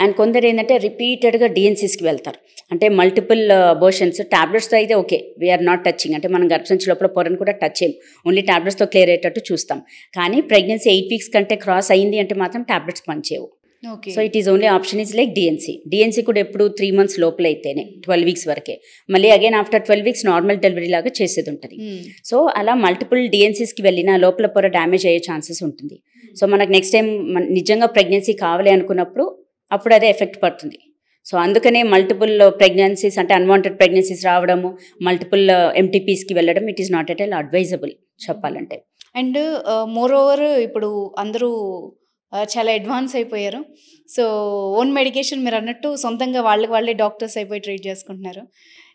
అండ్ కొందరు ఏంటంటే రిపీటెడ్గా డిఎన్సీస్కి వెళ్తారు, అంటే మల్టిపుల్ అబోర్షన్స్. టాబ్లెట్స్తో అయితే ఓకే, వీఆర్ నాట్ టచింగ్, అంటే మనం గర్భసంచి లోపల పొరను కూడా టచ్ చేయం, ఓన్లీ టాబ్లెట్స్తో క్లియర్ అయ్యేటట్టు చూస్తాం. కానీ ప్రెగ్నెన్సీ 8 వీక్స్ కంటే క్రాస్ అయింది అంటే మాత్రం టాబ్లెట్స్ పనిచేయవు. So it is only option is like DNC. DNC కూడా ఎప్పుడు 3 months లోపల అయితేనే, 12 వీక్స్ వరకే. మళ్ళీ again after 12 weeks normal delivery లాగా చేసేది ఉంటుంది. సో అలా మల్టిపుల్ డిఎన్సీస్కి వెళ్ళినా లోపల పొర డ్యామేజ్ అయ్యే ఛాన్సెస్ ఉంటుంది. సో మనకు నెక్స్ట్ టైం నిజంగా ప్రెగ్నెన్సీ కావాలి అనుకున్నప్పుడు అప్పుడు అదే ఎఫెక్ట్ పడుతుంది. సో అందుకనే మల్టిపుల్ ప్రెగ్నెన్సీస్ అంటే అన్వాంటెడ్ ప్రెగ్నెన్సీస్ రావడము, మల్టిపుల్ ఎంటీపీస్కి వెళ్ళడం it is not at all advisable చెప్పాలంటే. అండ్ మోర్ ఓవర్ ఇప్పుడు అందరూ చాలా అడ్వాన్స్ అయిపోయారు. సో ఓన్ మెడికేషన్ మీరు అన్నట్టు సొంతంగా వాళ్ళే డాక్టర్స్ అయిపోయి ట్రీట్ చేసుకుంటున్నారు.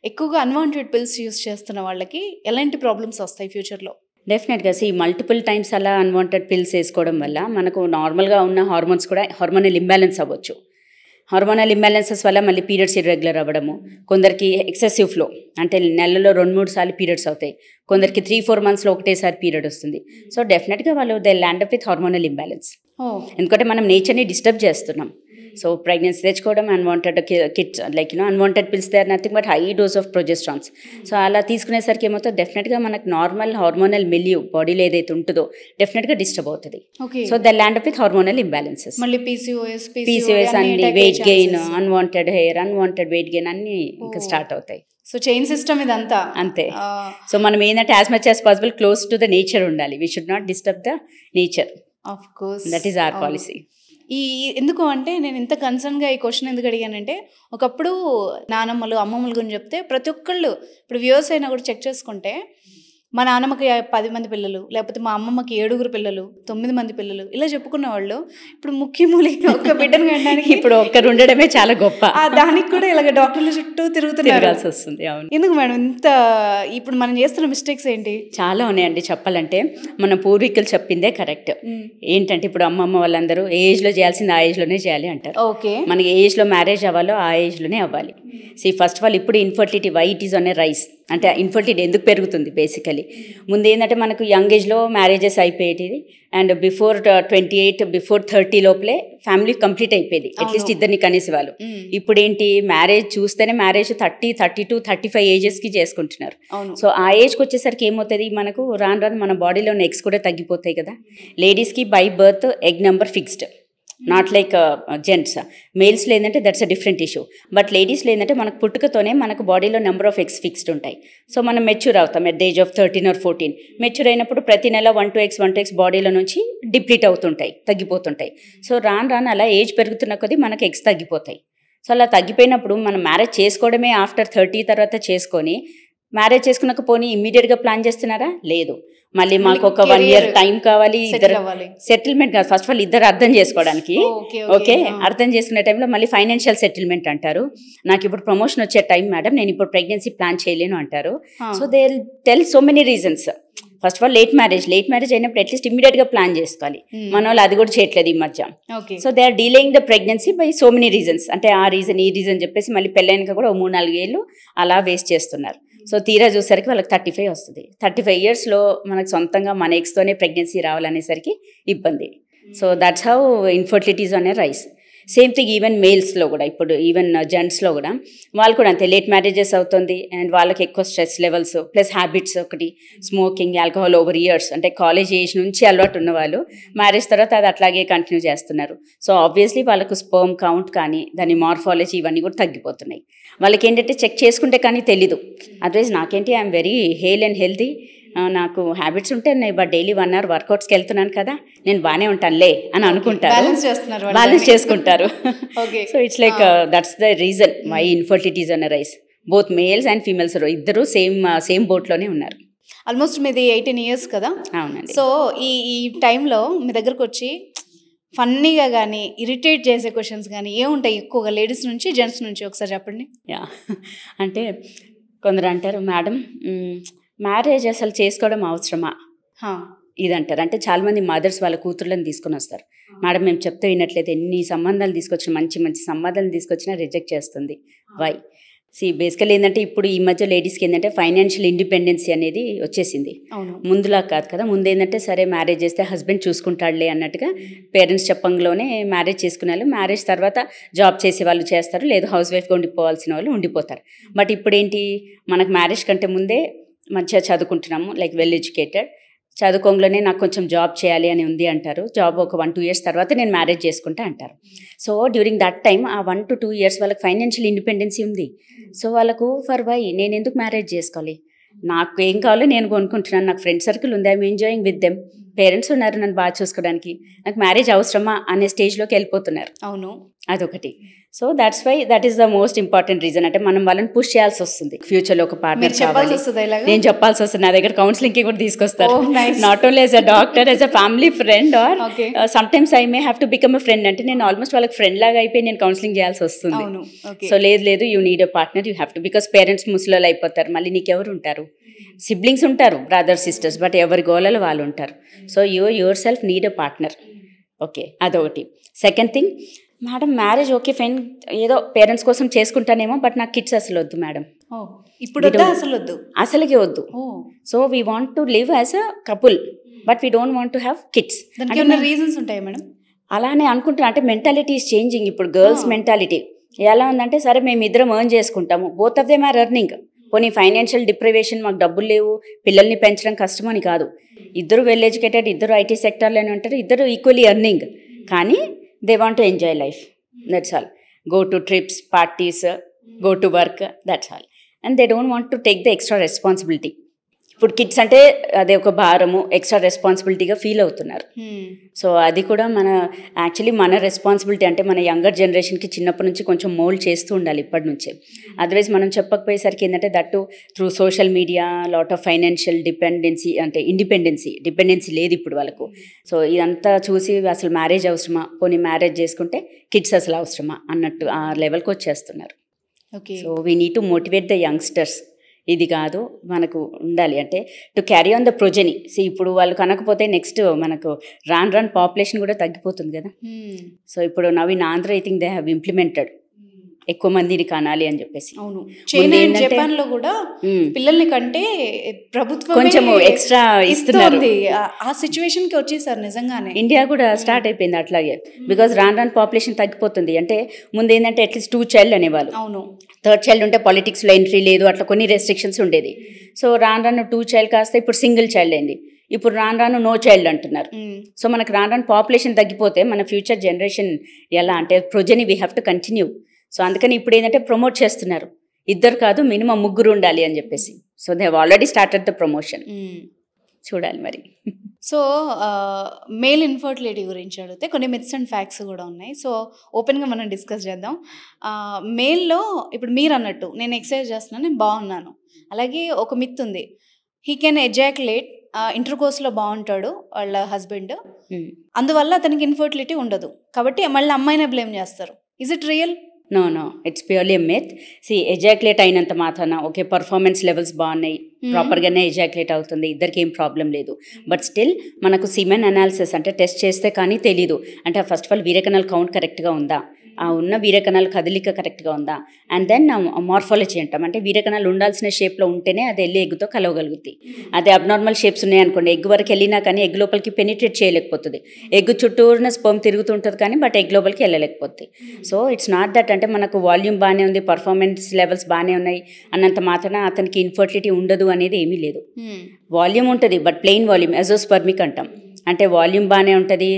ఎక్కువగా అన్వాంటెడ్ పిల్స్ యూస్ చేస్తున్న వాళ్ళకి ఎలాంటి ప్రాబ్లమ్స్ వస్తాయి ఫ్యూచర్లో? డెఫినెట్గా మల్టిపుల్ టైమ్స్ అలా అన్వాంటెడ్ పిల్స్ వేసుకోవడం వల్ల మనకు నార్మల్గా ఉన్న హార్మోన్స్ కూడా హార్మోనల్ ఇంబ్యాలెన్స్ అవ్వచ్చు. హార్మోనల్ ఇంబ్యాలెన్సెస్ వల్ల మళ్ళీ పీరియడ్స్ ఇర్రెగ్యులర్ అవ్వడము, కొందరికి ఎక్సెసివ్ ఫ్లో అంటే నెలలో 2-3 సార్లు పీరియడ్స్ అవుతాయి, కొందరికి 3-4 months ఒకటేసారి పీరియడ్ వస్తుంది. సో డెఫినెట్గా వాళ్ళు they land up with hormonal imbalance. ఎందుకంటే మనం నేచర్ని డిస్టర్బ్ చేస్తున్నాం. సో ప్రెగ్నెన్సీ తెచ్చుకోవడం, unwanted kids like unwanted pills they are nothing but high dose of progesterones. So అలా తీసుకునేసరికి ఏమవుతుంది, డెఫినెట్గా మనకు నార్మల్ హార్మోనల్ మిల్యూ బాడీలో ఏదైతే ఉంటుందో డెఫినెట్గా డిస్టర్బ్ అవుతుంది. So they land up with hormonal imbalances. మళ్ళీ పీసీఓఎస్ అన్ని, weight gain, unwanted hair, unwanted weight gain అన్ని ఇంకా స్టార్ట్ అవుతాయి. సో చైన్ సిస్టమ్ ఇదంతా అంతే. సో మనం ఏంటంటే as much as possible close to the nature ఉండాలి. We should not disturb the nature. Of course that is our policy. ఎందుకు అంటే నేను ఇంత కన్సర్న్గా ఈ క్వశ్చన్ ఎందుకు అడిగానంటే, ఒకప్పుడు నానమ్మలు అమ్మమ్మల గురించి చెప్తే ప్రతి ఒక్కళ్ళు ఇప్పుడు వ్యూవర్స్ అయినా కూడా చెక్ చేసుకుంటే మా నాన్నమ్మకి 10 మంది పిల్లలు, లేకపోతే మా అమ్మమ్మకి 7 పిల్లలు, 9 మంది పిల్లలు ఇలా చెప్పుకున్న వాళ్ళు ఇప్పుడు ముఖ్యమూలిగా ఒక బిడ్డను కనడానికి ఇప్పుడు ఒక్కరు ఉండడమే చాలా గొప్ప. దానికి కూడా ఇలాగ డాక్టర్ల చుట్టూ తిరుగుతున్నారు వస్తుంది. అవును. ఎందుకు మేడం ఇంత ఇప్పుడు మనం చేస్తున్న మిస్టేక్స్ ఏంటి? చాలా ఉన్నాయండి చెప్పాలంటే. మన పూర్వీకులు చెప్పిందే కరెక్ట్. ఏంటంటే ఇప్పుడు అమ్మమ్మ వాళ్ళందరూ ఏ ఏజ్లో చేయాల్సింది ఆ ఏజ్లోనే చేయాలి అంటారు. ఓకే, మనకి ఏ ఏజ్లో మ్యారేజ్ అవ్వాలో ఆ ఏజ్లోనే అవ్వాలి. ఫస్ట్ ఆఫ్ ఆల్ ఇప్పుడు infertility why it is on a rise అంటే ఇన్ఫర్టిలిటీ ఎందుకు పెరుగుతుంది బేసికలీ. ముందు ఏంటంటే మనకు యంగ్ ఏజ్లో మ్యారేజెస్ అయిపోయేది అండ్ బిఫోర్ 28 బిఫోర్ 30 లోపలే ఫ్యామిలీ కంప్లీట్ అయిపోయేది, అట్లీస్ట్ ఇద్దరిని కనేసి వాళ్ళు. ఇప్పుడు ఏంటి, మ్యారేజ్ చూస్తేనే మ్యారేజ్ 30, 32, 35 ఏజెస్కి చేసుకుంటున్నారు. సో ఆ ఏజ్కి వచ్చేసరికి ఏమవుతుంది, మనకు రాను మన బాడీలో ఉన్న ఎగ్స్ కూడా తగ్గిపోతాయి కదా. లేడీస్కి by birth egg number fixed, not like gents. మేల్స్లో ఏంటంటే that's a different issue. But లేడీస్లో ఏంటంటే మనకు పుట్టుకతోనే మనకు బాడీలో నెంబర్ ఆఫ్ ఎగ్స్ ఫిక్స్డ్ ఉంటాయి. సో మనం మెచ్యూర్ అవుతాం at the age of 13 or 14. Mature అయినప్పుడు ప్రతి నెల 1-2 eggs బాడీలో నుంచి డిప్లీట్ అవుతుంటాయి, తగ్గిపోతుంటాయి. సో రాను అలా ఏజ్ పెరుగుతున్న కొద్దీ మనకు ఎగ్స్ తగ్గిపోతాయి. సో అలా తగ్గిపోయినప్పుడు మనం మ్యారేజ్ చేసుకోవడమే ఆఫ్టర్ 30 తర్వాత చేసుకొని, మ్యారేజ్ చేసుకున్నాక పోనీ ఇమ్మీడియట్గా ప్లాన్ చేస్తున్నారా? లేదు, మళ్ళీ మాకు ఒక 1 year టైం కావాలి, ఇద్దరు సెటిల్మెంట్ కాదు, ఫస్ట్ ఆఫ్ ఆల్ ఇద్దరు అర్థం చేసుకోవడానికి. ఓకే, అర్థం చేసుకునే టైంలో మళ్ళీ ఫైనాన్షియల్ సెటిల్మెంట్ అంటారు. నాకు ఇప్పుడు ప్రమోషన్ వచ్చే టైం మేడం, నేను ఇప్పుడు ప్రెగ్నెన్సీ ప్లాన్ చేయలేను అంటారు. So they tell so many reasons. First of all late marriage అయినప్పుడు అట్లీస్ట్ ఇమ్మీడియట్గా ప్లాన్ చేసుకోవాలి. మన వాళ్ళు అది కూడా చేయట్లేదు ఈ మధ్య. So they are delaying the pregnancy by so many reasons. అంటే ఆ రీజన్ ఈ రీజన్ చెప్పేసి మళ్ళీ పెళ్ళైనాక కూడా 3-4 ఏళ్ళు అలా వేస్ట్ చేస్తున్నారు. సో తీరా చూసరికి వాళ్ళకి 35 వస్తుంది. 35 yearsలో మనకు సొంతంగా మన ఎగ్స్తోనే ప్రెగ్నెన్సీ రావాలనేసరికి ఇబ్బంది. So that's how infertilities on a rise. Same thing even మేల్స్లో కూడా, ఇప్పుడు ఈవెన్ జెంట్స్లో కూడా వాళ్ళు కూడా అంతే, లేట్ మ్యారేజెస్ అవుతుంది అండ్ వాళ్ళకి ఎక్కువ స్ట్రెస్ లెవెల్స్ ప్లస్ హ్యాబిట్స్, ఒకటి స్మోకింగ్, ఆల్కహాల్ ఓవర్ ఇయర్స్, అంటే కాలేజ్ ఏజ్ నుంచి అలవాటు ఉన్న వాళ్ళు మ్యారేజ్ తర్వాత అది అట్లాగే కంటిన్యూ చేస్తున్నారు. సో ఆబ్వియస్లీ వాళ్ళకు స్పర్మ్ కౌంట్ కానీ దాని మార్ఫాలజీ ఇవన్నీ కూడా తగ్గిపోతున్నాయి. వాళ్ళకి ఏంటంటే చెక్ చేసుకుంటే కానీ తెలీదు. అదర్వైజ్ నాకేంటి I'm very hale and healthy, నాకు హ్యాబిట్స్ ఉంటాయి, బట్ డైలీ 1 hour వర్కౌట్స్కి వెళ్తున్నాను కదా, నేను బాగానే ఉంటానులే అని అనుకుంటారు, బ్యాలెన్స్ చేసుకుంటారు. So it's like that's the reason why infertility is on rise. Both males and females ఇద్దరు సేమ్ బోట్లోనే ఉన్నారు. ఆల్మోస్ట్ మీది 18 years కదా? అవునండి. సో ఈ టైంలో మీ దగ్గరకు వచ్చి ఫన్నీగా కానీ ఇరిటేట్ చేసే క్వశ్చన్స్ కానీ ఏముంటాయి ఎక్కువగా, లేడీస్ నుంచి జెంట్స్ నుంచి? ఒకసారి చెప్పండి. అంటే కొందరు అంటారు, మేడం మ్యారేజ్ అసలు చేసుకోవడం అవసరమా ఇదంటారు. అంటే చాలామంది మదర్స్ వాళ్ళ కూతుర్లను తీసుకొని వస్తారు, మేడం మేము చెప్తే వినట్లేదు, ఎన్ని సంబంధాలు తీసుకొచ్చిన, మంచి మంచి సంబంధాలు తీసుకొచ్చినా రిజెక్ట్ చేస్తుంది, వై? బేసికల్ ఏంటంటే ఇప్పుడు ఈ మధ్య లేడీస్కి ఏంటంటే ఫైనాన్షియల్ ఇండిపెండెన్సీ అనేది వచ్చేసింది. ముందులా కాదు కదా, ముందు ఏంటంటే సరే మ్యారేజ్ చేస్తే హస్బెండ్ చూసుకుంటాడులే అన్నట్టుగా పేరెంట్స్ చెప్పంలోనే మ్యారేజ్ చేసుకునే వాళ్ళు, మ్యారేజ్ తర్వాత జాబ్ చేసే వాళ్ళు చేస్తారు, లేదు హౌస్ వైఫ్గా ఉండిపోవాల్సిన వాళ్ళు ఉండిపోతారు. బట్ ఇప్పుడు ఏంటి, మనకు మ్యారేజ్ కంటే ముందే మంచిగా చదువుకుంటున్నాము, లైక్ వెల్ ఎడ్యుకేటెడ్, చదువుకోంలోనే నాకు కొంచెం జాబ్ చేయాలి అని ఉంది అంటారు. జాబ్ ఒక 1-2 years తర్వాత నేను మ్యారేజ్ చేసుకుంటా అంటారు. సో డ్యూరింగ్ దట్ టైమ్ ఆ 1 to 2 years వాళ్ళకి ఫైనాన్షియల్ ఇండిపెండెన్సీ ఉంది. సో వాళ్ళకు ఫర్ వై నేను ఎందుకు మ్యారేజ్ చేసుకోవాలి, నాకు ఏం కావాలో నేను కొనుక్కుంటున్నాను, నాకు ఫ్రెండ్ సర్కిల్ ఉంది, I'm enjoying with them, parents ఉన్నారు నన్ను బాగా చూసుకోవడానికి, నాకు మ్యారేజ్ అవసరమా అనే స్టేజ్లోకి వెళ్ళిపోతున్నారు. అవును, అదొకటి. So that's why that is the most important reason. అంటే మనం వాళ్ళని పుష్ చేయాల్సి వస్తుంది, ఫ్యూచర్లో ఒక పార్ట్నర్ కావాలి, నేను చెప్పాల్సి వస్తుంది. నా దగ్గర కౌన్సిలింగ్కి కూడా తీసుకొస్తారు, not only as a doctor, as a family friend, or sometimes I may have to become a friend. అంటే నేను ఆల్మోస్ట్ వాళ్ళకి ఫ్రెండ్ లాగా అయిపోయి నేను కౌన్సిలింగ్ చేయాల్సి వస్తుంది. సో లేదు you need a partner, you have to, because parents ముసలోళ్ళు అయిపోతారు, మళ్ళీ నీకెవరు ఉంటారు, సిబ్లింగ్స్ ఉంటారు, బ్రదర్స్ సిస్టర్స్, బట్ ఎవరి గోలలో వాళ్ళు ఉంటారు. So your self need a partner. Okay, అదొకటి. Second thing, madam marriage okay fine, ఏదో పేరెంట్స్ కోసం చేసుకుంటానేమో, బట్ నాకు కిడ్స్ అసలు వద్దు మేడం, ఇప్పుడు అసలుకి వద్దు. So we want to live as a couple, but we don't want to have kids. Reasons ఉంటాయి మేడం? అలానే అనుకుంటున్నా, అంటే మెంటాలిటీ ఈజ్ చేంజింగ్. ఇప్పుడు గర్ల్స్ మెంటాలిటీ ఎలా ఉందంటే, సరే మేము ఇద్దరం ఎర్న్ చేసుకుంటాము, both of them are earning, పోనీ ఫైనాన్షియల్ డిప్రైవేషన్, మాకు డబ్బులు లేవు, పిల్లల్ని పెంచడం కష్టం అని కాదు, ఇద్దరు వెల్ ఎడ్యుకేటెడ్, ఇద్దరు ఐటీ సెక్టర్లోనే ఉంటారు, ఇద్దరు ఈక్వల్లీ ఎర్నింగ్, కానీ they want to enjoy life, that's all, go to trips, parties, go to work, that's all, and they don't want to take the extra responsibility. ఇప్పుడు కిడ్స్ అంటే అదే ఒక భారము, ఎక్స్ట్రా రెస్పాన్సిబిలిటీగా ఫీల్ అవుతున్నారు. సో అది కూడా యాక్చువల్లీ మన రెస్పాన్సిబిలిటీ. అంటే మన యంగర్ జనరేషన్కి చిన్నప్పటి నుంచి కొంచెం మోల్డ్ చేస్తూ ఉండాలి ఇప్పటి నుంచే. అదర్వైజ్ మనం చెప్పకపోయేసరికి ఏంటంటే that through social media lot of financial dependency, అంటే డిపెండెన్సీ లేదు ఇప్పుడు వాళ్ళకు. సో ఇదంతా చూసి అసలు మ్యారేజ్ అవసరమా, పోనీ మ్యారేజ్ చేసుకుంటే కిడ్స్ అసలు అవసరమా అన్నట్టు ఆ లెవెల్కి వచ్చేస్తున్నారు. So we need to motivate the youngsters, ఇది కాదు మనకు ఉండాలి అంటే టు క్యారీ ఆన్ ద ప్రొజెనీ. ఇప్పుడు వాళ్ళు కనకపోతే నెక్స్ట్ మనకు రాన్ పాపులేషన్ కూడా తగ్గిపోతుంది కదా. సో ఇప్పుడు now in Andhra I think they have implemented ఎక్కువ మందిని కనాలి అని చెప్పేసి. అవును, చైనా అండ్ జపాన్ లో కూడా పిల్లల్ని కంటే ప్రభుత్వం కొంచెం ఎక్స్ట్రా ఇస్తున్నారు. ఆ సిచ్యువేషన్ కి వచ్చేసారు నిజంగానే. ఇండియా కూడా స్టార్ట్ అయిపోయింది అట్లాగే, బికాస్ రాన్ పాపులేషన్ తగ్గిపోతుంది. అంటే ముందు ఏంటంటే అట్లీస్ట్ 2 child అనేవాళ్ళు, అవును, 3rd child ఉంటే పాలిటిక్స్లో ఎంట్రీ లేదు, అట్లా కొన్ని రెస్ట్రిక్షన్స్ ఉండేది. సో రాను 2 child కాస్త ఇప్పుడు సింగిల్ చైల్డ్ అయింది, ఇప్పుడు రాను నో చైల్డ్ అంటున్నారు. సో మనకు రాను పాపులేషన్ తగ్గిపోతే మన ఫ్యూచర్ జనరేషన్ ఎలా అంటే progeny we have to continue. So అందుకని ఇప్పుడు ఏంటంటే ప్రమోట్ చేస్తున్నారు, ఇద్దరు కాదు మినిమం 3 ఉండాలి అని చెప్పేసి. So they have already started the promotion, చూడాలి మరి. సో మేల్ ఇన్ఫర్టిలిటీ గురించి అడిగితే కొన్ని మిత్స్ అండ్ ఫ్యాక్ట్స్ కూడా ఉన్నాయి. సో ఓపెన్గా మనం డిస్కస్ చేద్దాం. మేల్లో ఇప్పుడు మీరు అన్నట్టు నేను ఎక్సర్సైజ్ చేస్తున్నాను, నేను బాగున్నాను. అలాగే ఒక మిత్ ఉంది, హీ కెన్ ఎజాక్యులేట్, ఇంటర్ కోర్స్లో బాగుంటాడు వాళ్ళ హస్బెండ్, అందువల్ల అతనికి ఇన్ఫర్టిలిటీ ఉండదు, కాబట్టి మళ్ళీ అమ్మాయినే బ్లేమ్ చేస్తారు. Is it real? No, it's purely myth. Ejaculate అయినంత మాత్రాన ఓకే పర్ఫార్మెన్స్ లెవెల్స్ బాగున్నాయి, ప్రాపర్గానే ఎజాక్యులేట్ అవుతుంది, ఇద్దరికి ఏం ప్రాబ్లం లేదు. బట్ స్టిల్ మనకు సిమెన్ అనాలిసిస్ అంటే టెస్ట్ చేస్తే కానీ తెలీదు. అంటే ఫస్ట్ ఆఫ్ ఆల్ వీరకణాల కౌంట్ కరెక్ట్గా ఉందా, ఆ ఉన్న వీరకణాల కదలిక కరెక్ట్గా ఉందా, అండ్ దెన్ మార్ఫాలజీ అంటాం. అంటే వీరకణాలు ఉండాల్సిన షేప్లో ఉంటేనే అది వెళ్ళి ఎగ్గుతో కలవగలుగుతాయి. అదే అబ్నార్మల్ షేప్స్ ఉన్నాయనుకోండి, ఎగ్ వరకు వెళ్ళినా కానీ ఎగ్ లోపలికి పెనిట్రేట్ చేయలేకపోతుంది. ఎగ్ చుట్టూరున స్పర్మ్ తిరుగుతుంటుంది కానీ బట్ ఎగ్ లోపలికి వెళ్ళలేకపోతుంది. సో ఇట్స్ నాట్ దట్ అంటే మనకు వాల్యూమ్ బాగానే ఉంది, పర్ఫార్మెన్స్ లెవెల్స్ బాగానే ఉన్నాయి అన్నంత మాత్రాన అతనికి ఇన్ఫర్టిలిటీ ఉండదు అనేది ఏమీ లేదు. వాల్యూమ్ ఉంటుంది బట్ ప్లెయిన్ వాల్యూమ్, ఎజోస్పర్మిక్ అంటాం. అంటే వాల్యూమ్ బాగానే ఉంటుంది,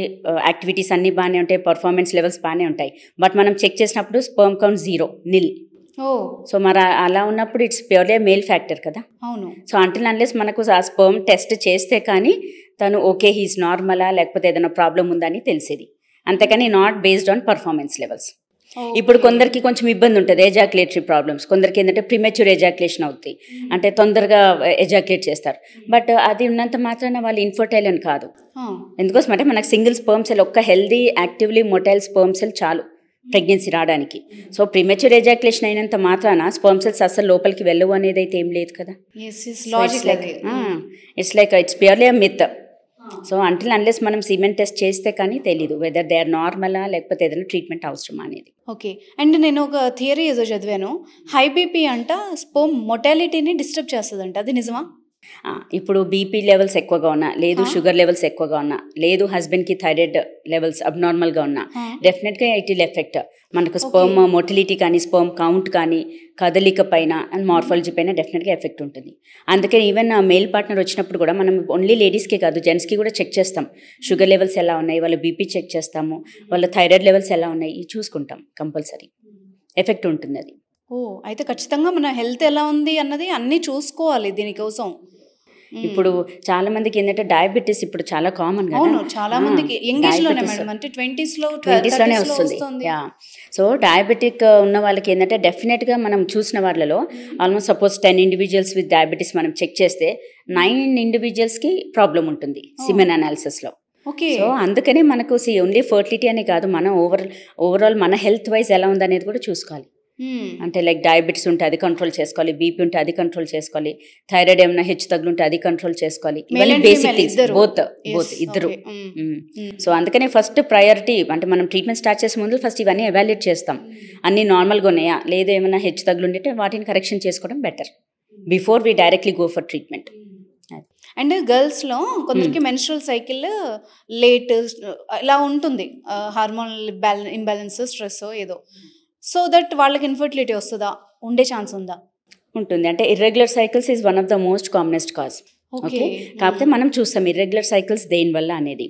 యాక్టివిటీస్ అన్నీ బాగానే ఉంటాయి, పర్ఫార్మెన్స్ లెవెల్స్ బాగానే ఉంటాయి. బట్ మనం చెక్ చేసినప్పుడు స్పర్మ్ కౌంట్ 0, నిల్. సో మరి అలా ఉన్నప్పుడు ఇట్స్ ప్యూర్లీ మేల్ ఫ్యాక్టర్ కదా. అవును. సో అంటిల్ అన్లెస్ మనకు ఆ స్పర్మ్ టెస్ట్ చేస్తే కానీ తను ఓకే హీస్ నార్మలా లేకపోతే ఏదైనా ప్రాబ్లం ఉందా అని తెలిసేది. అంతేకాని not based on performance levels. ఇప్పుడు కొందరికి కొంచెం ఇబ్బంది ఉంటుంది, ఎజాక్యులేటరీ ప్రాబ్లమ్స్. కొందరికి ఏంటంటే ప్రిమెచ్యూర్ ఎజాక్యులేషన్ అవుతాయి, అంటే తొందరగా ఎజాక్యులేట్ చేస్తారు. బట్ అది ఉన్నంత మాత్రాన వాళ్ళు ఇన్ఫర్టైల్ అని కాదు. ఎందుకోసం అంటే మనకు సింగిల్ స్పర్మ్ సెల్, ఒక్క healthy actively motile sperm cell చాలు ప్రెగ్నెన్సీ రావడానికి. సో ప్రిమెచ్యూర్ ఎజాక్యులేషన్ అయినంత మాత్రాన స్పర్మ్ సెల్స్ అసలు లోపలికి వెళ్ళవు అనేది అయితే ఏం లేదు కదా. It's like it's purely a myth. So until unless మనం సిమెంట్ టెస్ట్ చేస్తే కానీ తెలీదు వెదర్ దే ఆర్ నార్మలా లేకపోతే ఏదైనా ట్రీట్మెంట్ అవసరమా అనేది. ఓకే. అండ్ నేను ఒక థియరీ ఏదో చదివాను, హై బీపీ అంట స్పర్మ్ మొటాలిటీని డిస్టర్బ్ చేస్తుందంట, అది నిజమా? ఇప్పుడు బీపీ లెవెల్స్ ఎక్కువగా ఉన్నా, లేదు షుగర్ లెవెల్స్ ఎక్కువగా ఉన్నా, లేదు హస్బెండ్కి థైరాయిడ్ లెవెల్స్ అబ్నార్మల్గా ఉన్నా, డెఫినెట్గా ఇట్ విల్ ఎఫెక్ట్ మనకు స్పర్మ్ మొటిలిటీ కానీ స్పర్మ్ కౌంట్ కానీ కదలిక పైన అండ్ మార్ఫాలజీ పైన డెఫినెట్గా ఎఫెక్ట్ ఉంటుంది. అందుకే ఈవెన్ మేల్ పార్ట్నర్ వచ్చినప్పుడు కూడా మనం ఓన్లీ లేడీస్కే కాదు జెంట్స్కి కూడా చెక్ చేస్తాం. షుగర్ లెవెల్స్ ఎలా ఉన్నాయి, వాళ్ళ బీపీ చెక్ చేస్తాము, వాళ్ళ థైరాయిడ్ లెవెల్స్ ఎలా ఉన్నాయి చూసుకుంటాం. కంపల్సరీ ఎఫెక్ట్ ఉంటుంది అది. అయితే ఖచ్చితంగా మన హెల్త్ ఎలా ఉంది అన్నది అన్నీ చూసుకోవాలి దీనికోసం. ఇప్పుడు చాలా మందికి ఏంటంటే డయాబెటీస్ ఇప్పుడు చాలా కామన్ కదా. అవును, చాలా మందికి యంగేజ్ లోనే మేడం, అంటే 20s లోనే వస్తుంది. సో డయాబెటిక్ ఉన్న వాళ్ళకి ఏంటంటే డెఫినెట్గా మనం చూసిన వాళ్ళలో almost suppose 10 individuals with diabetes మనం చెక్ చేస్తే 9 ఇండివిజువల్స్కి ప్రాబ్లం ఉంటుంది సిమెన్ అనాలిసిస్లో. ఓకే. సో అందుకనే మనకు ఓన్లీ ఫర్టిలిటీ అనే కాదు, మనం ఓవరాల్ మన హెల్త్ వైజ్ ఎలా ఉందనేది కూడా చూసుకోవాలి. అంటే లైక్ డయాబెటీస్ ఉంటే అది కంట్రోల్ చేసుకోవాలి, బీపీ ఉంటే అది కంట్రోల్ చేసుకోవాలి, థైరాయిడ్ ఏమైనా హెచ్చు తగ్గులు ఉంటే అది కంట్రోల్ చేసుకోవాలి. ఇవన్నీ బేసిక్ థింగ్స్, బోత్ ఇద్దరు. సో అందుకనే ఫస్ట్ ప్రయారిటీ అంటే మనం ట్రీట్మెంట్ స్టార్ట్ చేసే ముందు ఫస్ట్ ఇవన్నీ ఎవాల్యుయేట్ చేస్తాం. అన్నీ నార్మల్గా ఉన్నాయా, లేదు ఏమైనా హెచ్చు తగ్గులు ఉంటే వాటిని కరెక్షన్ చేసుకోవడం better before we directly go for treatment. And గర్ల్స్లో కొందరికి మెన్స్ట్రల్ సైకిల్ లేట్ ఇలా ఉంటుంది, హార్మోనల్ ఇంబ్యాలెన్స్, స్ట్రెస్ ఏదో, సో దట్ వాళ్ళకి ఇన్ఫర్టిలిటీ వస్తుందా, ఉండే ఛాన్స్ ఉందా? ఉంటుంది. అంటే irregular cycles is one of the most commonest cause. Okay. కాకపోతే మనం చూస్తాం ఇర్రెగ్యులర్ సైకిల్స్ దేనివల్ల అనేది.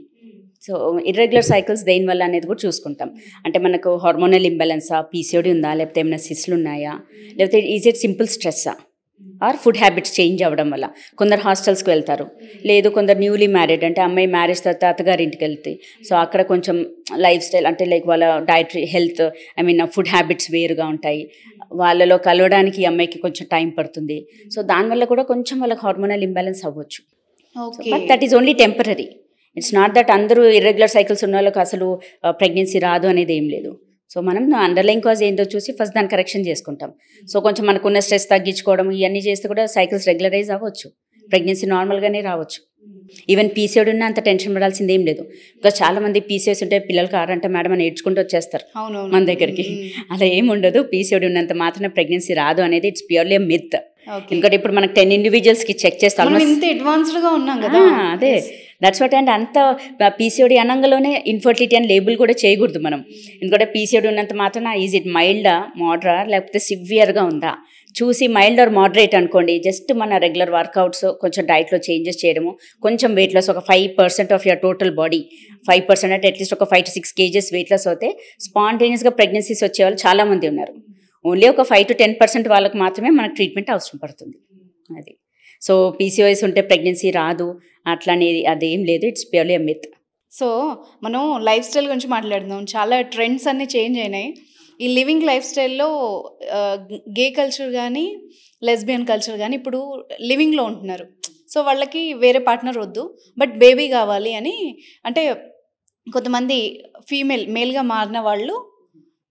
సో ఇర్రెగ్యులర్ సైకిల్స్ దేనివల్ల అనేది కూడా చూసుకుంటాం. అంటే మనకు హార్మోనల్ ఇంబ్యాలెన్సా, పీసీఓడి ఉందా, లేకపోతే ఏమైనా సిస్లు ఉన్నాయా, లేకపోతే ఈజ్ ఇట్ సింపుల్ స్ట్రెస్సా, ఆర్ ఫుడ్ హ్యాబిట్స్ చేంజ్ అవ్వడం వల్ల. కొందరు హాస్టల్స్కి వెళ్తారు, లేదు కొందరు న్యూలీ మ్యారీడ్ అంటే అమ్మాయి మ్యారేజ్ తర్వాత అత్తగారింటికి వెళ్తే సో అక్కడ కొంచెం లైఫ్ స్టైల్ అంటే లైక్ వాళ్ళ డైటరీ హెల్త్ ఫుడ్ హ్యాబిట్స్ వేరుగా ఉంటాయి, వాళ్ళలో కలవడానికి ఈ అమ్మాయికి కొంచెం టైం పడుతుంది. సో దానివల్ల కూడా కొంచెం వాళ్ళకి హార్మోనల్ ఇంబ్యాలెన్స్ అవ్వచ్చు. But that is only temporary. It's not that అందరూ ఇర్రెగ్యులర్ సైకిల్స్ ఉన్న వాళ్ళకి అసలు ప్రెగ్నెన్సీ రాదు అనేది ఏం లేదు. సో మనం అండర్లైన్ కాజ్ ఏంటో చూసి ఫస్ట్ దాన్ని కరెక్షన్ చేసుకుంటాం. సో కొంచెం మనకున్న స్ట్రెస్ తగ్గించుకోవడం ఇవన్నీ చేస్తే కూడా సైకిల్స్ రెగ్యులరైజ్ అవ్వచ్చు, ప్రెగ్నెన్సీ నార్మల్గానే రావచ్చు. ఈవెన్ పీసీఓడి ఉన్న అంత టెన్షన్ పడాల్సింది ఏం లేదు. బికాస్ చాలా మంది పీసీఓస్ ఉంటే పిల్లలు కారంటే మేడం అని ఏడ్చుకుంటూ వచ్చేస్తారు మన దగ్గరికి. అలా ఏమి ఉండదు, పీసీఓడి ఉన్నంత మాత్రమే ప్రెగ్నెన్సీ రాదు అనేది ఇట్స్ ప్యూర్లీ మిత్. ఎందుకంటే ఇప్పుడు మనకు 10 ఇండివిజువల్స్కి చెక్ చేస్తాం, అడ్వాన్స్డ్గా ఉన్నాం కదా. అదే దట్స్ వాట్. అండ్ అంత పీసీఓడి అనంగలోనే ఇన్ఫర్టిలిటీ అని లేబుల్ కూడా చేయకూడదు మనం. ఎందుకంటే పీసీఓడి ఉన్నంత మాత్రాన ఈజ్ ఇట్ మైల్డా, మోడరా, లేకపోతే సివియర్గా ఉందా చూసి మైల్డ్ ఆర్ మోడరేట్ అనుకోండి. జస్ట్ మన రెగ్యులర్ వర్కౌట్స్, కొంచెం డైట్లో చేంజెస్ చేయడము, కొంచెం వెయిట్ లాస్, ఒక 5% ఆఫ్ యువర్ టోటల్ బాడీ 5% అంటే అట్లీస్ట్ ఒక 5 to 6 kgs వెయిట్ లాస్ అవుతే స్పాంటేనియస్గా ప్రెగ్నెన్సీస్ వచ్చేవాళ్ళు చాలామంది ఉన్నారు. ఓన్లీ ఒక 5 to 10% వాళ్ళకి మాత్రమే మనకు ట్రీట్మెంట్ అవసరం పడుతుంది. అది సో పీసీఓఎస్ ఉంటే ప్రెగ్నెన్సీ రాదు అట్లా అనేది అదేం లేదు, it's purely a myth. So మనం లైఫ్ స్టైల్ గురించి మాట్లాడుతున్నాం, చాలా ట్రెండ్స్ అన్నీ చేంజ్ అయినాయి. ఈ లివింగ్ లైఫ్ స్టైల్లో గే కల్చర్ కానీ లెస్బియన్ కల్చర్ కానీ ఇప్పుడు లివింగ్లో ఉంటున్నారు. సో వాళ్ళకి వేరే పార్ట్నర్ వద్దు, బట్ బేబీ కావాలి అని, అంటే కొంతమంది మేల్గా మారిన వాళ్ళు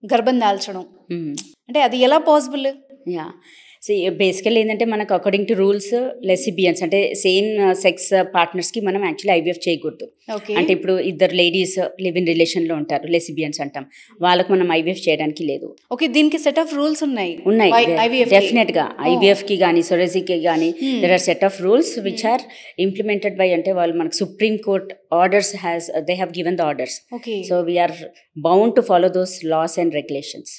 గర్భం దాల్చడం, అంటే అది ఎలా పాసిబుల్? యా బేసికల్లీ ఏంటంటే మనకు అకార్డింగ్ టు రూల్స్ లెసిబియన్స్ అంటే సేమ్ సెక్స్ పార్ట్నర్స్కి మనం యాక్చువల్లీ ఐవీఎఫ్ చేయకూడదు. అంటే ఇప్పుడు ఇద్దరు లేడీస్ లివ్ ఇన్ రిలేషన్లో ఉంటారు, లెసిబియన్స్ అంటాం, వాళ్ళకు మనం ఐవీఎఫ్ చేయడానికి లేదు. ఓకే, దీనికి సెట్ ఆఫ్ రూల్స్ ఉన్నాయి. డెఫినెట్గా ఐవీఎఫ్కి కానీ సొరసీకి కానీ there are set of rules which are implemented by, అంటే వాళ్ళు మనకు supreme court orders they have given the orders. So we are bound to follow those laws and regulations.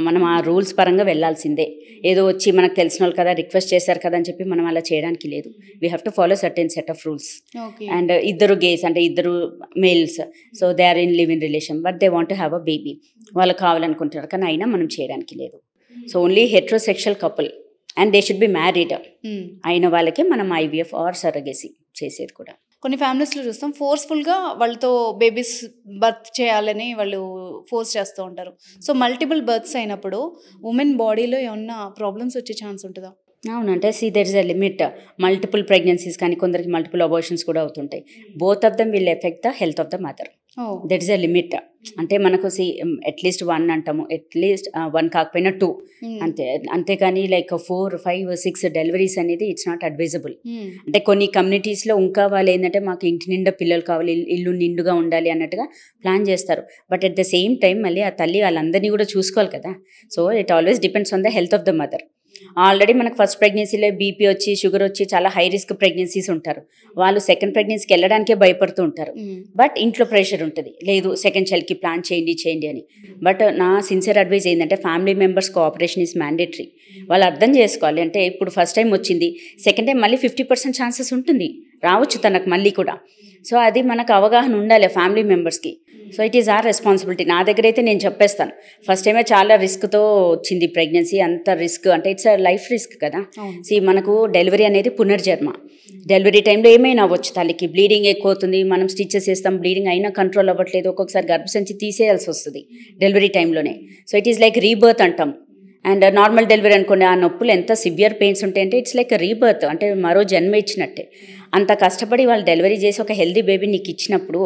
మనం ఆ రూల్స్ పరంగా వెళ్ళాల్సిందే. ఏదో వచ్చి మనకు తెలిసిన వాళ్ళు కదా రిక్వెస్ట్ చేశారు కదా అని చెప్పి మనం అలా చేయడానికి లేదు. We have to follow certain set of rules. And ఇద్దరు గేస్ అంటే ఇద్దరు males, so they are in live in relation but they want to have a baby, వాళ్ళు కావాలనుకుంటున్నారు కానీ అయినా మనం చేయడానికి లేదు. So only heterosexual couple and they should be married అయిన వాళ్ళకే మనం ఐవీఎఫ్ ఆర్ సరగేసి చేసేది కూడా. కొన్ని ఫ్యామిలీస్లో చూస్తాం ఫోర్స్ఫుల్గా వాళ్ళతో బేబీస్ బర్త్ చేయాలని వాళ్ళు ఫోర్స్ చేస్తూ ఉంటారు. సో మల్టిపుల్ బర్త్స్ అయినప్పుడు ఉమెన్ బాడీలో ఏమన్నా ప్రాబ్లమ్స్ వచ్చే ఛాన్స్ ఉంటుందా? అవునంటే there is a limit. Multiple pregnancies కానీ కొందరికి మల్టిపుల్ అబార్షన్స్ కూడా అవుతుంటాయి. Both of them will effect the health of the mother. That is a limit. అంటే మనకు అట్లీస్ట్ 1 అంటాము, అట్లీస్ట్ 1 కాకపోయినా 2 అంతే. అంతేకాని లైక్ 4, 5, 6 డెలివరీస్ అనేది ఇట్స్ నాట్ అడ్వైజబుల్. అంటే కొన్ని కమ్యూనిటీస్లో ఇంకా వాళ్ళు ఏంటంటే మాకు ఇంటి నిండా పిల్లలు కావాలి, ఇల్లు నిండుగా ఉండాలి అన్నట్టుగా ప్లాన్ చేస్తారు. But at the same time మళ్ళీ ఆ తల్లి వాళ్ళందరినీ కూడా చూసుకోవాలి కదా. So it always depends on the health of the mother. Already మనకు ఫస్ట్ ప్రెగ్నెన్సీలో బీపీ వచ్చి షుగర్ వచ్చి చాలా హై రిస్క్ ప్రెగ్నెన్సీస్ ఉంటారు. వాళ్ళు సెకండ్ ప్రెగ్నెన్సీకి వెళ్ళడానికే భయపడుతూ ఉంటారు. బట్ ఇంట్లో ప్రెషర్ ఉంటుంది, లేదు సెకండ్ చైల్డ్కి ప్లాన్ చేయండి అని. బట్ నా సిన్సియర్ అడ్వైజ్ ఏంటంటే family members cooperation is mandatory. వాళ్ళు అర్థం చేసుకోవాలి. అంటే ఇప్పుడు ఫస్ట్ టైం వచ్చింది, సెకండ్ టైం మళ్ళీ 50% ఛాన్సెస్ ఉంటుంది, రావచ్చు తనకు మళ్ళీ కూడా. సో అది మనకు అవగాహన ఉండాలి ఫ్యామిలీ మెంబర్స్కి. So it is our responsibility. నా దగ్గర అయితే నేను చెప్పేస్తాను, ఫస్ట్ టైమే చాలా రిస్క్తో వచ్చింది ప్రెగ్నెన్సీ, అంత రిస్క్ అంటే ఇట్స్ అ లైఫ్ రిస్క్ కదా. మనకు డెలివరీ అనేది పునర్జన్మ. డెలివరీ టైంలో ఏమైనా అవ్వచ్చు, తల్లికి బ్లీడింగ్ ఎక్కువ అవుతుంది, మనం స్టిచెస్ వేస్తాం, బ్లీడింగ్ అయినా కంట్రోల్ అవ్వట్లేదు, ఒక్కొక్కసారి గర్భసంచి తీసేయాల్సి వస్తుంది డెలివరీ టైంలోనే. So it is like rebirth అంటాం. అండ్ నార్మల్ డెలివరీ అనుకోండి, ఆ నొప్పులు ఎంత సివియర్ పెయిన్స్ ఉంటాయంటే ఇట్స్ లైక్ రీబర్త్, అంటే మరో జన్మ ఇచ్చినట్టే. అంత కష్టపడి వాళ్ళు డెలివరీ చేసి ఒక హెల్దీ బేబీ నీకు ఇచ్చినప్పుడు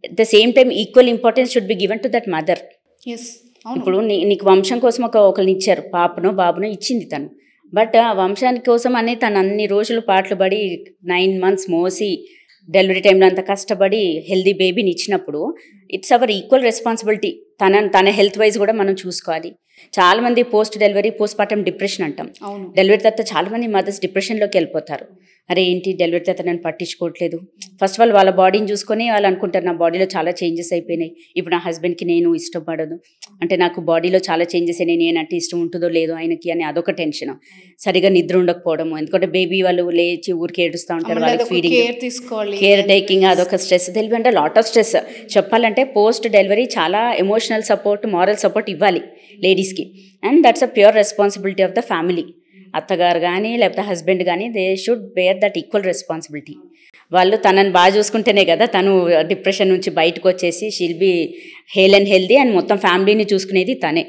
at the same time equal importance should be given to that mother. Yes. ఇప్పుడు నీకు వంశం కోసం ఒకరిని ఇచ్చారు, పాపనో బాబునో ఇచ్చింది తను. బట్ ఆ వంశానికి కోసం అని తను అన్ని రోజులు పాటలు పడి 9 months మోసి డెలివరీ టైంలో అంత కష్టపడి హెల్దీ బేబీని ఇచ్చినప్పుడు ఇట్స్ అవర్ ఈక్వల్ రెస్పాన్సిబిలిటీ. తన హెల్త్ వైజ్ కూడా మనం చూసుకోవాలి. చాలామంది పోస్ట్ పార్టమ్ డిప్రెషన్ అంటాం. డెలివరీ తర్వాత చాలామంది మదర్స్ డిప్రెషన్లోకి వెళ్ళిపోతారు. అరే ఏంటి డెలివరీ తర్వాత నేను పట్టించుకోవట్లేదు. ఫస్ట్ ఆఫ్ ఆల్ వాళ్ళ బాడీని చూసుకొని వాళ్ళు అనుకుంటారు నా బాడీలో చాలా చేంజెస్ అయిపోయినాయి, ఇప్పుడు నా హస్బెండ్కి నేను ఇష్టపడదు, అంటే నాకు బాడీలో చాలా చేంజెస్ అయినాయి, నేనంటే ఇష్టం ఉంటుందో లేదో ఆయనకి అని అదొక టెన్షన్. సరిగా నిద్ర ఉండకపోవడము, ఎందుకంటే బేబీ వాళ్ళు లేచి ఊరికి ఏడుస్తూ ఉంటారు, వాళ్ళకి ఫీడింగ్ కేర్ టేకింగ్ అదొక స్ట్రెస్. తెలివి అంటే లాట్ ఆఫ్ స్ట్రెస్. చెప్పాలంటే పోస్ట్ డెలివరీ చాలా ఎమోషనల్ సపోర్ట్, మారల్ సపోర్ట్ ఇవ్వాలి లేడీస్కి. And that's a pure responsibility of the family. అత్తగారు కానీ లేకపోతే హస్బెండ్ కానీ they should bear that equal responsibility. వాళ్ళు తనని బాగా చూసుకుంటేనే కదా తను డిప్రెషన్ నుంచి బయటకు వచ్చేసి she'll be hell and healthy and మొత్తం ఫ్యామిలీని చూసుకునేది తనే.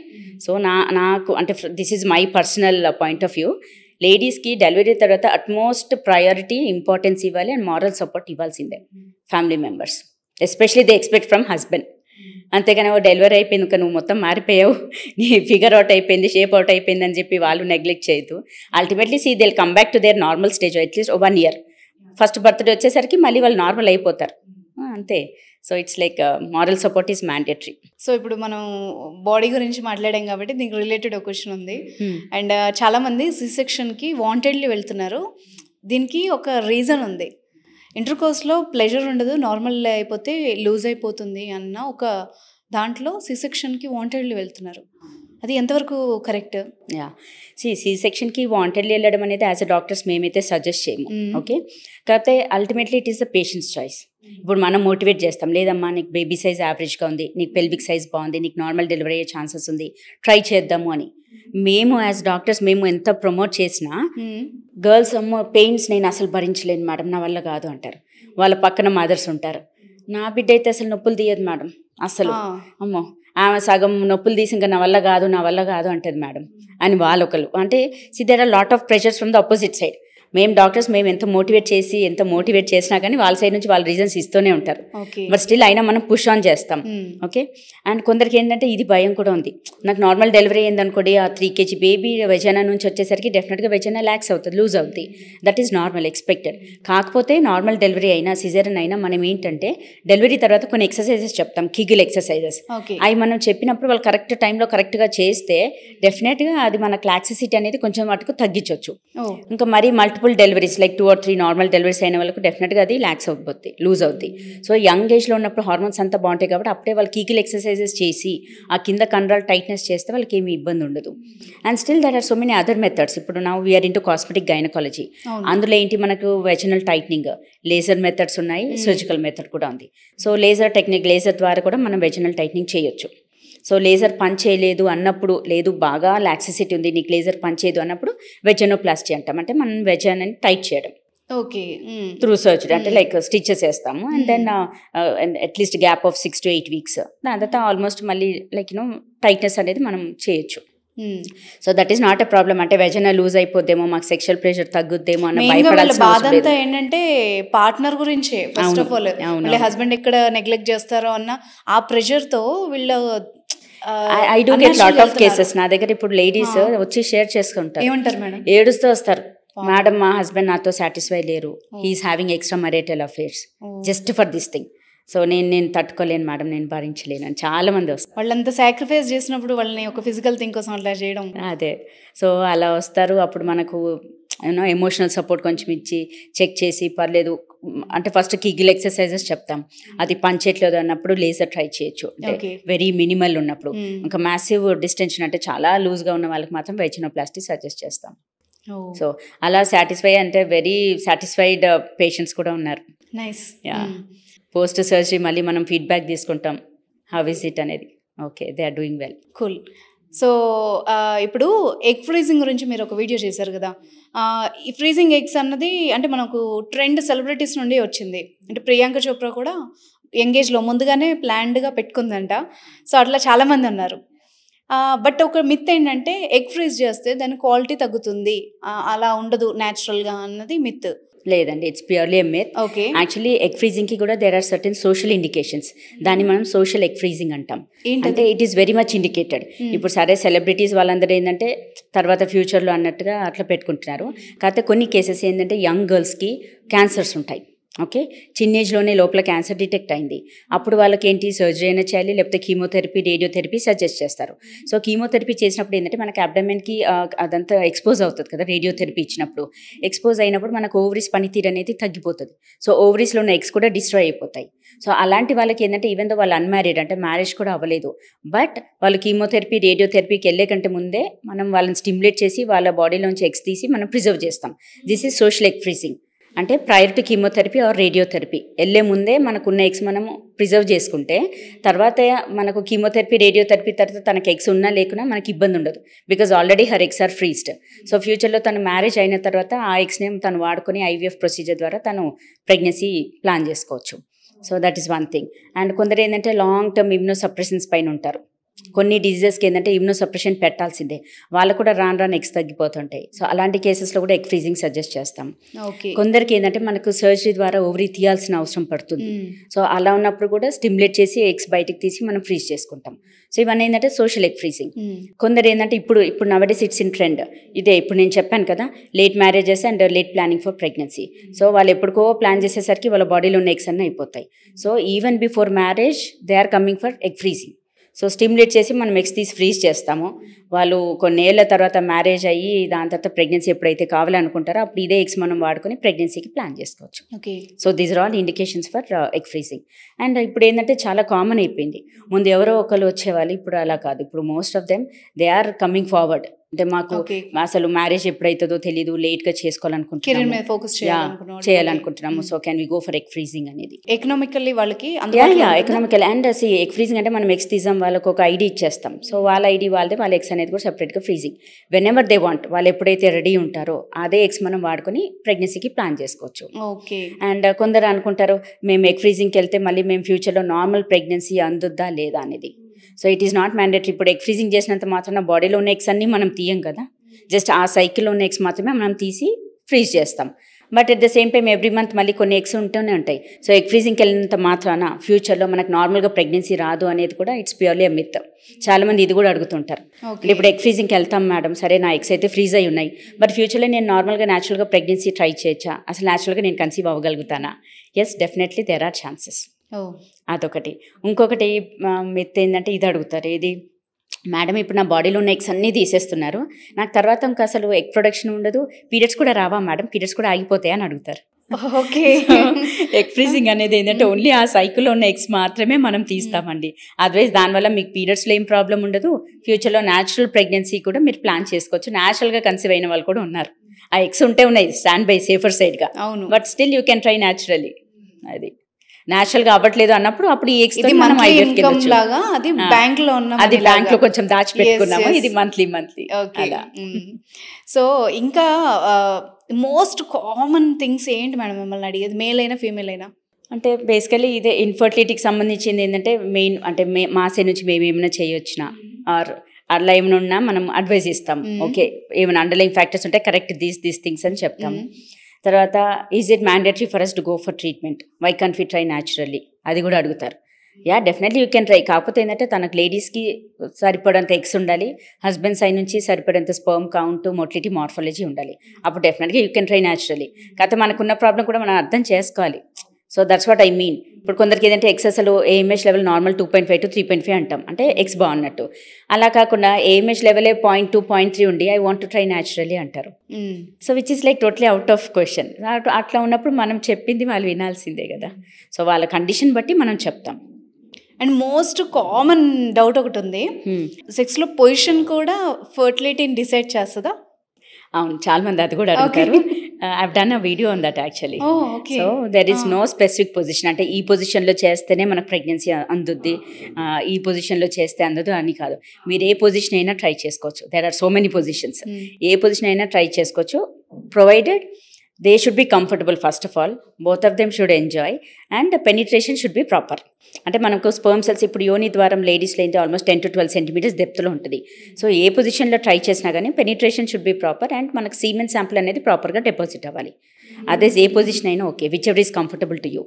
సో నాకు అంటే this is my personal point of view. లేడీస్కి డెలివరీ తర్వాత అట్మోస్ట్ ప్రయారిటీ ఇంపార్టెన్స్ ఇవ్వాలి అండ్ మారల్ సపోర్ట్ ఇవ్వాల్సిందే family members, especially they expect from husband. అంతేగాని డెలివరీ అయిపోయింది ఇంకా నువ్వు మొత్తం మారిపోయావు, నీ ఫిగర్ అవుట్ అయిపోయింది, షేప్ అవుట్ అయిపోయింది అని చెప్పి వాళ్ళు నెగ్లెక్ట్ చేయొద్దు. Ultimately they will come back to their normal stage at least 1 year. First birthday వచ్చేసరికి మళ్ళీ వాళ్ళు నార్మల్ అయిపోతారు అంతే. So it's like moral support is mandatory. So ఇప్పుడు మనం బాడీ గురించి మాట్లాడాం కాబట్టి దీనికి రిలేటెడ్ ఒక క్వశ్చన్ ఉంది. అండ్ చాలామంది సి సెక్షన్కి వాంటెడ్లీ వెళ్తున్నారు. దీనికి ఒక రీజన్ ఉంది. ఇంటర్కోర్స్లో ప్లెజర్ ఉండదు, నార్మల్ అయిపోతే లూజ్ అయిపోతుంది అన్న ఒక దాంట్లో సి సెక్షన్కి వాంటెడ్లీ వెళ్తున్నారు. అది ఎంతవరకు కరెక్ట్? యా, సి సెక్షన్కి వాంటెడ్లీ వెళ్ళడం అనేది యాజ్ అ డాక్టర్స్ మేమైతే సజెస్ట్ చేయము. ఓకే, కాకపోతే ultimately it is the patients choice. ఇప్పుడు మనం మోటివేట్ చేస్తాం, లేదమ్మా నీకు బేబీ సైజ్ యావరేజ్గా ఉంది, నీకు పెల్విక్ సైజ్ బాగుంది, నీకు నార్మల్ డెలివరీ అయ్యే ఛాన్సెస్ ఉంది, ట్రై చేద్దాము అని. మేము యాజ్ డాక్టర్స్ మేము ఎంత ప్రమోట్ చేసినా గర్ల్స్ అమ్మో పెయిన్స్ నేను అసలు భరించలేను మేడం, నా వల్ల కాదు అంటారు. వాళ్ళ పక్కన మదర్స్ ఉంటారు, నా బిడ్డ అయితే అసలు నొప్పులు తీయదు మేడం, అసలు అమ్మో ఆమె సగం నొప్పులు తీసి ఇంకా నా వల్ల కాదు అంటది మేడం అని వాళ్ళొకరు. అంటే there are lot of pressures from the opposite side. మేము డాక్టర్స్ మేము ఎంత మోటివేట్ చేసినా కానీ వాళ్ళ సైడ్ నుంచి వాళ్ళ రీజన్స్ ఇస్తూనే ఉంటారు. బట్ స్టిల్ అయినా మనం పుష్ ఆన్ చేస్తాం. ఓకే. అండ్ కొందరికి ఏంటంటే ఇది భయం కూడా ఉంది. నాకు నార్మల్ డెలివరీ అయిందనుకోండి, ఆ 3 kg బేబీ వెజైనా నుంచి వచ్చేసరికి డెఫినెట్గా వెజైనా ల్యాక్స్ అవుతుంది, లూజ్ అవుతుంది. That is normal, expected. కాకపోతే నార్మల్ డెలివరీ అయినా సిజేరియన్ అయినా మనం ఏంటంటే డెలివరీ తర్వాత కొన్ని ఎక్సర్సైజెస్ చెప్తాం, కిగిల్ ఎక్సర్సైజెస్. అవి మనం చెప్పినప్పుడు వాళ్ళు కరెక్ట్ టైంలో కరెక్ట్గా చేస్తే డెఫినెట్గా అది మన లాక్సిసిటీ అనేది కొంచెం మటుకు తగ్గించవచ్చు. ఇంకా మరి multiple deliveries like 2 or 3 normal deliveries అయిన వాళ్ళకు డెఫినెట్గా అది ల్యాక్స్ అవుతుంది, లూజ్ అవుతుంది. సో యంగ్ ఏజ్లో ఉన్నప్పుడు హార్మోన్స్ అంతా బాగుంటాయి కాబట్టి అప్పుడే వాళ్ళు కీగిల్ ఎక్సర్సైజెస్ చేసి ఆ కింద కండరాలు టైట్నెస్ చేస్తే వాళ్ళకి ఏమి ఇబ్బంది ఉండదు. And still there are so many other methods. ఇప్పుడు now we're into cosmetic gynaecology. అందులో ఏంటి, మనకు వెజినల్ టైట్నింగ్, లేజర్ మెథడ్స్ ఉన్నాయి, సర్జికల్ మెథడ్ కూడా ఉంది. సో లేజర్ టెక్నిక్, లేజర్ ద్వారా కూడా మనం వెజినల్ టైట్నింగ్ చేయొచ్చు. సో లేజర్ పని చేయలేదు అన్నప్పుడు, లేదు బాగా లాక్సిసిటీ ఉంది నీకు లేజర్ పని చేయదు అన్నప్పుడు వెజనోప్లాస్టీ అంటాం. అంటే మనం వెజాన్ని టైట్ చేయడం త్రూ సర్జరీ, అంటే లైక్ స్టిచెస్ వేస్తాము. And then at least gap of 6 to 8 weeks దాని తర్వాత ఆల్మోస్ట్ మళ్ళీ లైక్ టైట్నెస్ అనేది మనం చేయొచ్చు. So that is not a problem. అంటే వెజైనా లూజ్ అయిపోద్దేమో, మాకు సెక్షువల్ ప్రెషర్ తగ్గుద్దేమో అన్న భయపడాల్సిన అవసరం లేదు. ఏంటంటే పార్ట్నర్ గురించే ఫస్ట్ ఆఫ్ ఆల్, హస్బెండ్ ఎక్కడ నెగ్లెక్ట్ చేస్తారో అన్న ఆ ప్రెషర్ తో వీళ్ళు I do get lot of cases. నా దగ్గర ఇప్పుడు లేడీస్ వచ్చి షేర్ చేసుకుంటారు, ఏమంటారు మేడం, ఏడుస్తూ వస్తారు, మేడం మా హస్బెండ్ నాతో సాటిస్ఫై లేరు, he is having extra marital affairs just for this thing. So నేను తట్టుకోలేను మేడం, నేను భరించలేను అని చాలా మంది వస్తారు. వాళ్ళంతా సాక్రిఫైస్ చేసినప్పుడు వాళ్ళని ఒక ఫిజికల్ థింగ్ కోసం అట్లా చేయడం, అదే. సో అలా వస్తారు. అప్పుడు మనకు ఎమోషనల్ సపోర్ట్ కొంచెం ఇచ్చి చెక్ చేసి పర్లేదు అంటే ఫస్ట్ కిగిల్ ఎక్సర్సైజెస్ చెప్తాం. అది పనిచేయట్లేదు అన్నప్పుడు లేజర్ ట్రై చేయొచ్చు, అంటే వెరీ మినిమల్ ఉన్నప్పుడు. ఇంకా మ్యాసివ్ డిస్టెన్షన్ అంటే చాలా లూజ్గా ఉన్న వాళ్ళకి మాత్రం వెజినోప్లాస్టీ సజెస్ట్ చేస్తాం. సో అలా సాటిస్ఫై అంటే వెరీ సాటిస్ఫైడ్ పేషెంట్స్ కూడా ఉన్నారు. నైస్. పోస్ట్ సర్జరీ మళ్ళీ మనం ఫీడ్బ్యాక్ తీసుకుంటాం, హౌ ఇస్ ఇట్ అనేది. Okay, they are doing well. Cool. So ఇప్పుడు ఎగ్ ఫ్రీజింగ్ గురించి మీరు ఒక వీడియో చేశారు కదా. ఈ ఫ్రీజింగ్ ఎగ్స్ అన్నది అంటే మనకు ట్రెండ్ సెలబ్రిటీస్ నుండి వచ్చింది. అంటే ప్రియాంక చోప్రా కూడా ఎంగేజ్లో ముందుగానే ప్లాన్డ్గా పెట్టుకుందంట. సో అట్లా చాలామంది ఉన్నారు. బట్ ఒక మిత్ ఏంటంటే ఎగ్ ఫ్రీజ్ చేస్తే దాని క్వాలిటీ తగ్గుతుంది, అలా ఉండదు న్యాచురల్గా అన్నది మిత్. లేదండి, it's purely a myth. Okay. Actually egg ఫ్రీజింగ్కి కూడా there are certain social indications. దాన్ని మనం సోషల్ ఎగ్ ఫ్రీజింగ్ అంటాం. అంటే it is very much indicated. ఇప్పుడు సరే సెలబ్రిటీస్ వాళ్ళందరూ ఏంటంటే తర్వాత ఫ్యూచర్లో అన్నట్టుగా అట్లా పెట్టుకుంటున్నారు. కాకపోతే కొన్ని కేసెస్ ఏంటంటే యంగ్ గర్ల్స్కి క్యాన్సర్స్ ఉంటాయి. ఓకే, చిన్న ఏజ్లోనే లోపల క్యాన్సర్ డిటెక్ట్ అయింది. అప్పుడు వాళ్ళకి ఏంటి సర్జరీ అయినా చేయాలి, లేకపోతే కీమోథెరపీ, రేడియోథెరపీ సజెస్ట్ చేస్తారు. సో కీమోథెరపీ చేసినప్పుడు ఏంటంటే మనకి అబ్డమెన్కి అదంతా ఎక్స్పోజ్ అవుతుంది కదా. రేడియోథెరపీ ఇచ్చినప్పుడు ఎక్స్పోజ్ అయినప్పుడు మనకు ఓవరీస్ పనితీరు అనేది తగ్గిపోతుంది. సో ఓవరీస్లో ఉన్న ఎగ్స్ కూడా డిస్ట్రాయ్ అయిపోతాయి. సో అలాంటి వాళ్ళకి ఏంటంటే ఈవెన్ దో వాళ్ళు అన్మ్యారీడ్, అంటే మ్యారేజ్ కూడా అవ్వలేదు, బట్ వాళ్ళు కీమోథెరపీ, రేడియోథెరపీకి వెళ్ళే కంటే ముందే మనం వాళ్ళని స్టిమ్యులేట్ చేసి వాళ్ళ బాడీలోంచి ఎగ్స్ తీసి మనం ప్రిజర్వ్ చేస్తాం. This is social egg freezing. అంటే prior to chemotherapy or radiotherapy వెళ్ళే ముందే మనకున్న ఎగ్స్ మనము ప్రిజర్వ్ చేసుకుంటే తర్వాత మనకు కీమోథెరపీ, రేడియోథెరపీ తర్వాత తనకు ఎగ్స్ ఉన్నా లేకున్నా మనకి ఇబ్బంది ఉండదు. Because already her eggs are freezed. So ఫ్యూచర్లో తను మ్యారేజ్ అయిన తర్వాత ఆ ఎగ్స్ని తను వాడుకొని IVF ప్రొసీజర్ ద్వారా తను ప్రెగ్నెన్సీ ప్లాన్ చేసుకోవచ్చు. So that is one thing. And కొందరు ఏంటంటే లాంగ్ టర్మ్ ఇమ్యూనోసప్రెషన్స్ పైన ఉంటారు. కొన్ని డిజీజెస్కి ఏంటంటే ఇమ్యూనోసప్రెషన్ పెట్టాల్సిందే, వాళ్ళకు కూడా రాను ఎగ్స్ తగ్గిపోతుంటాయి. సో అలాంటి కేసెస్లో కూడా ఎగ్ ఫ్రీజింగ్ సజెస్ట్ చేస్తాం. కొందరికి ఏంటంటే మనకు సర్జరీ ద్వారా ఓవరీ తీయాల్సిన అవసరం పడుతుంది. సో అలా ఉన్నప్పుడు కూడా స్టిమ్యులేట్ చేసి ఎగ్స్ బయటకు తీసి మనం ఫ్రీజ్ చేసుకుంటాం. సో ఇవన్నీ ఏంటంటే సోషల్ ఎగ్ ఫ్రీజింగ్. కొందరు ఏంటంటే ఇప్పుడు నవడేస్ ఇట్స్ ఇన్ ట్రెండ్. ఇదే ఇప్పుడు నేను చెప్పాను కదా, late marriages and late planning for pregnancy. So వాళ్ళు ఎప్పటికో ప్లాన్ చేసేసరికి వాళ్ళ బాడీలో ఉన్న ఎగ్స్ అన్నీ అయిపోతాయి. So even before marriage they are coming for egg freezing. So stimulate చేసి మనం ఎగ్స్ తీసి ఫ్రీజ్ చేస్తాము. వాళ్ళు కొన్నేళ్ల తర్వాత మ్యారేజ్ అయ్యి దాని తర్వాత ప్రెగ్నెన్సీ ఎప్పుడైతే కావాలనుకుంటారో అప్పుడు ఇదే ఎగ్స్ మనం వాడుకొని ప్రెగ్నెన్సీకి ప్లాన్ చేసుకోవచ్చు. Okay. So these are all indications for egg freezing. And ఇప్పుడు ఏంటంటే చాలా కామన్ అయిపోయింది. ముందు ఎవరో ఒకరు వచ్చేవాళ్ళు, ఇప్పుడు అలా కాదు. ఇప్పుడు most of them they are coming forward. అంటే మాకు అసలు మ్యారేజ్ ఎప్పుడైతుందో తెలీదు, లేట్గా చేయాలనుకుంటున్నాము. So can we go for egg freezing అనేది ఎకనామికల్లీ వాళ్ళకి ఎకనామికల్. అండ్ ఎగ్ ఫ్రీజింగ్ అంటే మనం ఎగ్స్ తీసాం, వాళ్ళకి ఒక ఐడి ఇచ్చేస్తాం. సో వాళ్ళ ఐడి వాళ్ళదే, వాళ్ళ ఎగ్స్ అనేది కూడా సెపరేట్గా freezing when ever they want. వాళ్ళు ఎప్పుడైతే రెడీ ఉంటారో అదే ఎగ్స్ మనం వాడుకొని ప్రెగ్నెన్సీకి ప్లాన్ చేసుకోవచ్చు. ఓకే. అండ్ కొందరు అనుకుంటారు మేము ఎగ్ ఫ్రీజింగ్కి వెళ్తే మళ్ళీ మేము ఫ్యూచర్లో నార్మల్ ప్రెగ్నెన్సీ అందుద్దా లేదా అనేది. So it is not mandatory. ఇప్పుడు ఎగ్ ఫ్రీజింగ్ చేసినంత మాత్రం బాడీలో ఉన్న ఎగ్స్ అన్నీ మనం తీయం కదా, జస్ట్ ఆ సైకిల్లో ఉన్న ఎగ్స్ మాత్రమే మనం తీసి ఫ్రీజ్ చేస్తాం. But at the same time every month మళ్ళీ కొన్ని ఎగ్స్ ఉంటూనే ఉంటాయి. సో ఎగ్ ఫ్రీజింగ్కి వెళ్ళినంత మాత్రాన ఫ్యూచర్లో మనకు నార్మల్గా ప్రెగ్నెన్సీ రాదు అనేది కూడా ఇట్స్ ప్యూర్లీ అ మిత్. చాలామంది ఇది కూడా అడుగుతుంటారు. ఇప్పుడు ఎగ్ ఫ్రీజింగ్కి వెళ్తాం మేడం, సరే నా ఎగ్స్ అయితే ఫ్రీజ్ అయి ఉన్నాయి, బట్ ఫ్యూచర్లో నేను నార్మల్గా న్యాచురల్గా ప్రెగ్నెన్సీ ట్రై చేయొచ్చా, అసలు న్యాచురల్గా నేను కన్సీవ్ అవ్వగలుగుతానా? Yes, definitely there are chances. అదొకటి. ఇంకొకటి మిత్ ఏంటంటే ఇది అడుగుతారు, ఇది మేడం ఇప్పుడు నా బాడీలో ఉన్న ఎగ్స్ అన్నీ తీసేస్తున్నారు, నాకు తర్వాత ఇంకా అసలు ఎగ్ ప్రొడక్షన్ ఉండదు, పీరియడ్స్ కూడా రావా మేడం, పీరియడ్స్ కూడా ఆగిపోతాయి అని అడుగుతారు. ఓకే. ఎగ్ ఫ్రీజింగ్ అనేది ఏంటంటే ఓన్లీ ఆ సైకిల్లో ఉన్న ఎగ్స్ మాత్రమే మనం తీస్తామండి. అదర్వైజ్ దానివల్ల మీకు పీరియడ్స్లో ఏం ప్రాబ్లం ఉండదు, ఫ్యూచర్లో న్యాచురల్ ప్రెగ్నెన్సీ కూడా మీరు ప్లాన్ చేసుకోవచ్చు. న్యాచురల్గా కన్సీవ్ అయిన వాళ్ళు కూడా ఉన్నారు. ఆ ఎగ్స్ ఉన్నాయి స్టాండ్ బై సేఫర్ సైడ్గా, but still you can try naturally. అది న్యాచురల్గా అవ్వట్లేదు అన్నప్పుడు అప్పుడు ఈ ఎగ్స్ లాగా అది బ్యాంక్ లో ఉన్న, అది బ్యాంక్ లో కొంచెం దాచిపెట్టుకున్నాము, ఇది మంత్లీ. ఓకే. సో ఇంకా మోస్ట్ కామన్ థింగ్స్ ఏంటి మేడం మిమ్మల్ని అడిగేది, మేల్ అయినా ఫీమేల్ అయినా? అంటే బేసికలీ ఇదే ఇన్ఫర్టిలిటీకి సంబంధించింది ఏంటంటే మెయిన్ అంటే మా సైడ్ నుంచి మేము ఏమైనా చేయొచ్చునా ఆర్ అట్లా ఏమైనా ఉన్నా మనం అడ్వైజ్ ఇస్తాం. ఓకే, ఏమైనా అండర్లైన్ ఫ్యాక్టర్స్ ఉంటే కరెక్ట్ దీస్ థింగ్స్ అని చెప్తాం. తర్వాత is it mandatory for us to go for treatment, why can't we try naturally, అది కూడా అడుగుతారు. Yeah, definitely you can try. కాకపోతే ఏంటంటే తనకు లేడీస్కి సరిపడంత ఎగ్స్ ఉండాలి, హస్బెండ్ సైడ్ నుంచి సరిపడంత స్పర్మ్ కౌంట్, మోటిలిటీ, మార్ఫాలజీ ఉండాలి, అప్పుడు డెఫినెట్గా యూ కెన్ ట్రై న్యాచురల్లీ. కాకపోతే మనకున్న ప్రాబ్లం కూడా మనం అర్థం చేసుకోవాలి. So that's what I mean. ఇప్పుడు కొందరికి ఏంటంటే ఎగ్స్ అసలు ఏఎంహెచ్ లెవెల్ నార్మల్ 2.5 to 3.5 అంటాం, అంటే ఎగ్స్ బాగున్నట్టు. అలా కాకుండా ఏఎంహెచ్ లెవెలే 0.2, 0.3 ఉండి I want to try naturally అంటారు. So which is like totally out of question. అట్లా ఉన్నప్పుడు మనం చెప్పింది వాళ్ళు వినాల్సిందే కదా. సో వాళ్ళ కండిషన్ బట్టి మనం చెప్తాం. అండ్ మోస్ట్ కామన్ డౌట్ ఒకటి ఉంది, సెక్స్లో పొజిషన్ కూడా ఫర్టిలిటీని డిసైడ్ చేస్తుందా? అవును, చాలా మంది అది కూడా అడుగుతారు. I've done a video on that actually. Okay. So there is no specific position. అంటే ఈ పొజిషన్లో చేస్తేనే మనకు ప్రెగ్నెన్సీ అందుద్ది, ఈ పొజిషన్లో చేస్తే అందదు అని కాదు. మీరు ఏ పొజిషన్ అయినా ట్రై చేసుకోవచ్చు. There are so many positions. ఏ పొజిషన్ అయినా ట్రై చేసుకోవచ్చు, provided they should be comfortable first of all, both of them should enjoy, and the penetration should be proper. అంటే మనకు స్పర్మ్ సెల్స్ ఇప్పుడు యోని ద్వారం లేడీస్లో అయితే ఆల్మోస్ట్ 10 to 12 centimeters డెప్త్లో ఉంటుంది. సో ఏ పొజిషన్లో ట్రై చేసినా కానీ penetration should be proper and మనకు సీమెన్ శాంపుల్ అనేది ప్రాపర్గా డిపాజిట్ అవ్వాలి. అదే ఏ పొజిషన్ అయినా okay, which ever is comfortable to you.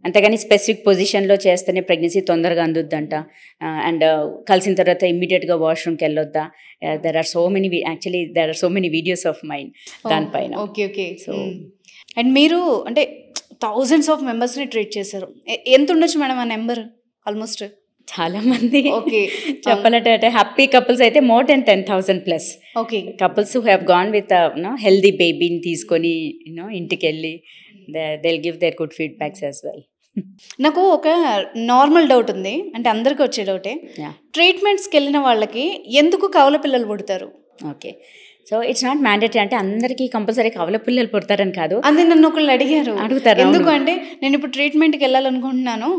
అంతేగాని స్పెసిఫిక్ పొజిషన్లో చేస్తేనే ప్రెగ్నెన్సీ తొందరగా అందుద్దంట, అండ్ కలిసిన తర్వాత ఇమ్మీడియట్గా వాష్రూమ్కి వెళ్ళొద్దా. There are so many videos of mind దానిపైన. ఓకే. సో అండ్ మీరు అంటే థౌజండ్స్ ఆఫ్ మెంబర్స్ని ట్రీట్ చేశారు, ఎంత ఉండొచ్చు మేడం ఆ నెంబర్? ఆల్మోస్ట్ చాలా మంది. ఓకే, చెప్పాలంటే అంటే హ్యాపీ కపుల్స్ అయితే more than 10,000 plus. Okay, couples who have gone with healthy బేబీని తీసుకొని ఇంటికి వెళ్ళి they will give there good feedbacks as well. నాకు ఒక నార్మల్ డౌట్ ఉంది, అంటే అందరికీ వచ్చే డౌటే, ట్రీట్మెంట్స్కి వెళ్ళిన వాళ్ళకి ఎందుకు కవల పిల్లలు పుడతారు? Okay, so it's not mandatory. అంటే అందరికీ కంపల్సరీ కవల పిల్లలు పుడతారని కాదు. అది నన్ను ఒకళ్ళు అడుగుతారు, ఎందుకంటే నేను ఇప్పుడు ట్రీట్మెంట్కి వెళ్ళాలనుకుంటున్నాను,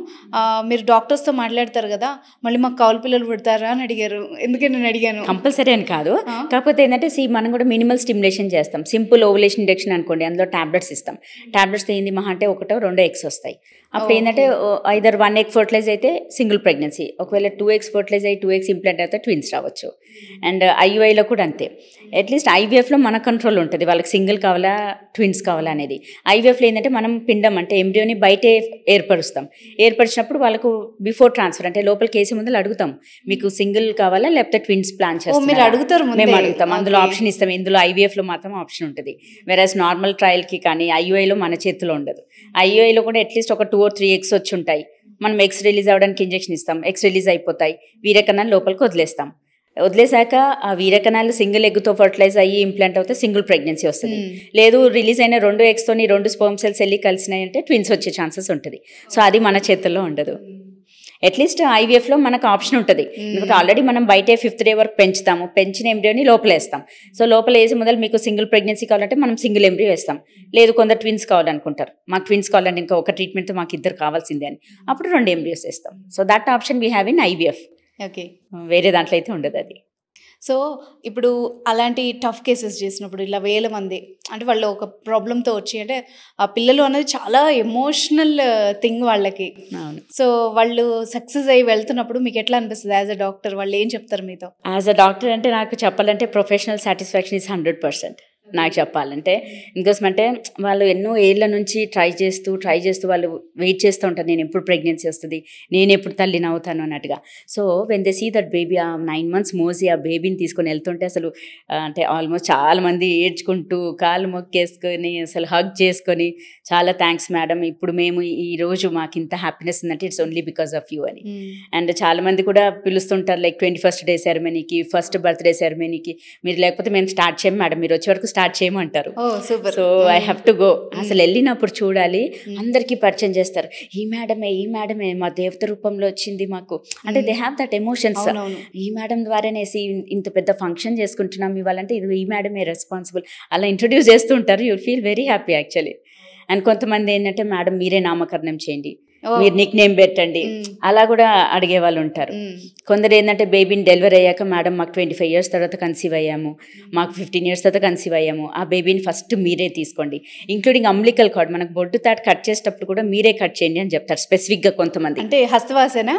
మీరు డాక్టర్స్తో మాట్లాడతారు కదా, మళ్ళీ మాకు కవల పిల్లలు పుడతారా అని అడిగారు. ఎందుకని నేను అడిగాను. కంపల్సరీ అని కాదు, కాకపోతే ఏంటంటే మనం కూడా మినిమల్ స్టిమ్యులేషన్ చేస్తాం. సింపుల్ ఓవులేషన్ ఇంజెక్షన్ అనుకోండి, అందులో టాబ్లెట్స్ ఇస్తాం. టాబ్లెట్స్ ఏంది మహా అంటే 1 or 2 eggs వస్తాయి. అప్పుడు ఏంటంటే ఐదర్ 1 egg ఫర్టిలైజ్ అయితే సింగిల్ ప్రెగ్నెన్సీ, ఒకవేళ 2 eggs ఫర్టిలైజ్ అయ్యి 2 eggs ఇంప్లాంట్ అయితే ట్విన్స్ రావచ్చు. అండ్ ఐయుఐలో కూడా అంతే. అట్లీస్ట్ ఐవీఎఫ్లో మన కంట్రోల్ ఉంటుంది, వాళ్ళకి సింగిల్ కావాలా ట్విన్స్ కావాలా అనేది. ఐవీఎఫ్లో ఏంటంటే మనం పిండం అంటే ఎంబ్రియోని బయటే ఏర్పరిచినప్పుడు వాళ్ళకు బిఫోర్ ట్రాన్స్ఫర్ అంటే లోపలికి వేసే ముందు అడుగుతాం, మీకు సింగిల్ కావాలా లేకపోతే ట్విన్స్ ప్లాన్ చేస్తాం, మేము అడుగుతాం. అందులో ఆప్షన్ ఇస్తాం. ఇందులో ఐవీఎఫ్లో మాత్రం ఆప్షన్ ఉంటుంది, వెరాజ్ నార్మల్ ట్రయల్కి కానీ ఐయుఐలో మన చేతిలో ఉండదు. ఐయుఐలో కూడా అట్లీస్ట్ ఒక 2 or 3 eggs వచ్చి ఉంటాయి. మనం ఎగ్స్ రిలీజ్ అవ్వడానికి ఇంజెక్షన్ ఇస్తాం, ఎగ్స్ రిలీజ్ అయిపోతాయి, వీరకణాలు లోపలికి వదిలేస్తాం. వదిలేసాక ఆ వీరకణాలు సింగిల్ ఎగ్తో ఫర్టిలైజ్ అయ్యి ఇంప్లాంట్ అవుతే సింగిల్ ప్రెగ్నెన్సీ వస్తుంది. లేదు రిలీజ్ అయిన 2 eggsతోని 2 sperm cells వెళ్ళి కలిసినాయంటే ట్విన్స్ వచ్చే ఛాన్సెస్ ఉంటుంది. సో అది మన చేతుల్లో ఉండదు. అట్లీస్ట్ ఐవీఎఫ్లో మనకు ఆప్షన్ ఉంటుంది, ఎందుకంటే ఆల్రెడీ మనం బయటే 5th day వరకు పెంచుతాము, పెంచిన ఎంబ్రియోని లోపల వేస్తాం. సో లోపల వేసే మొదలు మీకు సింగిల్ ప్రెగ్నెన్సీ కావాలంటే మనం సింగిల్ ఎంబ్రియో వేస్తాం. లేదు కొందరు ట్విన్స్ కావాలనుకుంటారు, మాకు ట్విన్స్ కావాలంటే ఇంకా ఒక ట్రీట్మెంట్తో మాకు 2 కావాల్సిందే అని, అప్పుడు 2 embryos వేస్తాం. So that option we have in IVF. Okay, వేరే దాంట్లో అయితే ఉండదు అది. సో ఇప్పుడు అలాంటి టఫ్ కేసెస్ చేసినప్పుడు ఇలా వేల మంది అంటే వాళ్ళు ఒక ప్రాబ్లంతో వచ్చి, అంటే ఆ పిల్లలు అనేది చాలా ఎమోషనల్ థింగ్ వాళ్ళకి. సో వాళ్ళు సక్సెస్ అయ్యి వెళ్తున్నప్పుడు మీకు ఎట్లా అనిపిస్తుంది యాజ్ అ డాక్టర్? వాళ్ళు ఏం చెప్తారు మీతో? యాజ్ అ డాక్టర్ అంటే నాకు చెప్పాలంటే ప్రొఫెషనల్ సాటిస్ఫాక్షన్ ఇస్ 100%. నాకు చెప్పాలంటే. ఇంకోసం అంటే వాళ్ళు ఎన్నో ఏళ్ళ నుంచి ట్రై చేస్తూ వాళ్ళు వెయిట్ చేస్తూ ఉంటారు, నేను ఎప్పుడు ప్రెగ్నెన్సీ వస్తుంది, నేను ఎప్పుడు తల్లిని అవుతాను అన్నట్టుగా. So when they see that baby, ఆ 9 months మోసి ఆ బేబీని తీసుకొని వెళ్తుంటే అసలు అంటే ఆల్మోస్ట్ చాలామంది ఏడ్చుకుంటూ కాళ్ళు మొక్కేసుకొని అసలు హగ్ చేసుకొని, చాలా థ్యాంక్స్ మేడం, ఇప్పుడు మేము ఈరోజు మాకు ఇంత హ్యాపీనెస్ ఉందంటే it's only because of you అని. అండ్ చాలామంది కూడా పిలుస్తుంటారు, లైక్ 21st day సెరమనీకి, ఫస్ట్ బర్త్డే సెరమనీకి, మీరు లేకపోతే మేము స్టార్ట్ చేయము మేడం, మీరు వచ్చే వరకు స్టార్ట్ చేయమంటారు. So I have to go. అసలు వెళ్ళినప్పుడు చూడాలి, అందరికీ పరిచయం చేస్తారు, ఈ మేడమే మా దేవత రూపంలో వచ్చింది మాకు, అంటే దే హ్యావ్ దట్ ఎమోషన్స్. ఈ మేడం ద్వారానేసి ఇంత పెద్ద ఫంక్షన్ చేసుకుంటున్నాం ఇవాళంటే ఇది ఈ మేడమే రెస్పాన్సిబుల్, అలా ఇంట్రొడ్యూస్ చేస్తూ ఉంటారు. You feel very happy actually. And కొంతమంది ఏంటంటే మేడం మీరే నామకరణం చేయండి, మీరు నిక్ నేమ్ పెట్టండి, అలా కూడా అడిగే వాళ్ళు ఉంటారు. కొందరు ఏంటంటే బేబీని డెలివరీ అయ్యాక మేడం మాకు 25 years తర్వాత కన్సీవ్ అయ్యాము, మాకు 15 years తర్వాత కన్సీవ్ అయ్యాము, ఆ బేబీని ఫస్ట్ మీరే తీసుకోండి, ఇంక్లూడింగ్ అంబ్లికల్ కార్డ్, మనకు బొడ్డు తాటి కట్ చేసేటప్పుడు కూడా మీరే కట్ చేయండి అని చెప్తారు స్పెసిఫిక్గా. కొంతమంది అంటే హస్తవాసన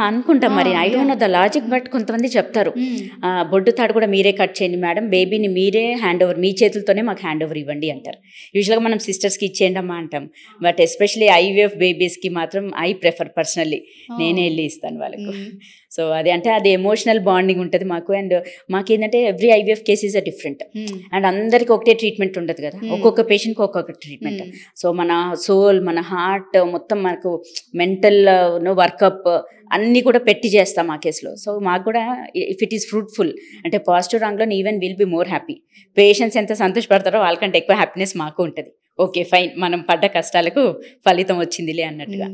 అనుకుంటాం, మరి I don't know the logic, but కొంతమంది చెప్తారు బొడ్డు తాడు కూడా మీరే కట్ చేయండి మేడం, బేబీని మీరే హ్యాండ్ ఓవర్, మీ చేతులతోనే మాకు హ్యాండ్ ఓవర్ ఇవ్వండి అంటారు. యూజువల్గా మనం సిస్టర్స్కి ఇచ్చేయండి అమ్మా అంటాం, బట్ ఎస్పెషలీ IVF బేబీస్కి మాత్రం ఐ ప్రిఫర్ పర్సనల్లీ, నేనే వెళ్ళి ఇస్తాను వాళ్ళకు. సో అది అంటే అది ఎమోషనల్ బాండింగ్ ఉంటుంది మాకు. అండ్ మాకేంటంటే every IVF case is a different, and అందరికి ఒకటే ట్రీట్మెంట్ ఉండదు కదా, ఒక్కొక్క పేషెంట్కి ఒక్కొక్క ట్రీట్మెంట్. సో మన సోల్, మన హార్ట్ మొత్తం, మనకు మెంటల్ వర్కప్ అన్నీ కూడా పెట్టి చేస్తాం ఆ కేసులో. సో మాకు కూడా ఇఫ్ ఇట్ ఈస్ ఫ్రూట్ఫుల్ అంటే పాజిటివ్ రాంగ్లో even will be more happy. Patients ఎంత సంతోషపడతారో వాళ్ళకంటే ఎక్కువ హ్యాపీనెస్ మాకు ఉంటుంది. ఓకే ఫైన్, మనం పడ్డ కష్టాలకు ఫలితం వచ్చిందిలే అన్నట్టుగా.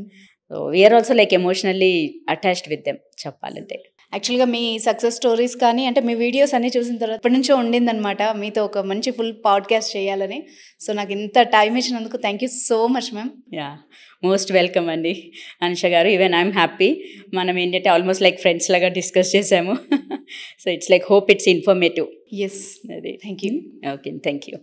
So we are also like emotionally attached with them చెప్పాలంటే. యాక్చువల్గా మీ సక్సెస్ స్టోరీస్ కానీ అంటే మీ వీడియోస్ అన్నీ చూసిన తర్వాత ఇప్పటి నుంచో ఉండిందనమాట మీతో ఒక మంచి ఫుల్ పాడ్కాస్ట్ చేయాలని. సో నాకు ఇంత టైం ఇచ్చినందుకు thank you so much ma'am. Most welcome అండి Anusha garu. Even I'm happy, మనం ఏంటంటే ఆల్మోస్ట్ లైక్ ఫ్రెండ్స్ లాగా డిస్కస్ చేసాము. So it's like hope it's informative. Yes, అదే. Thank you. Okay, thank you.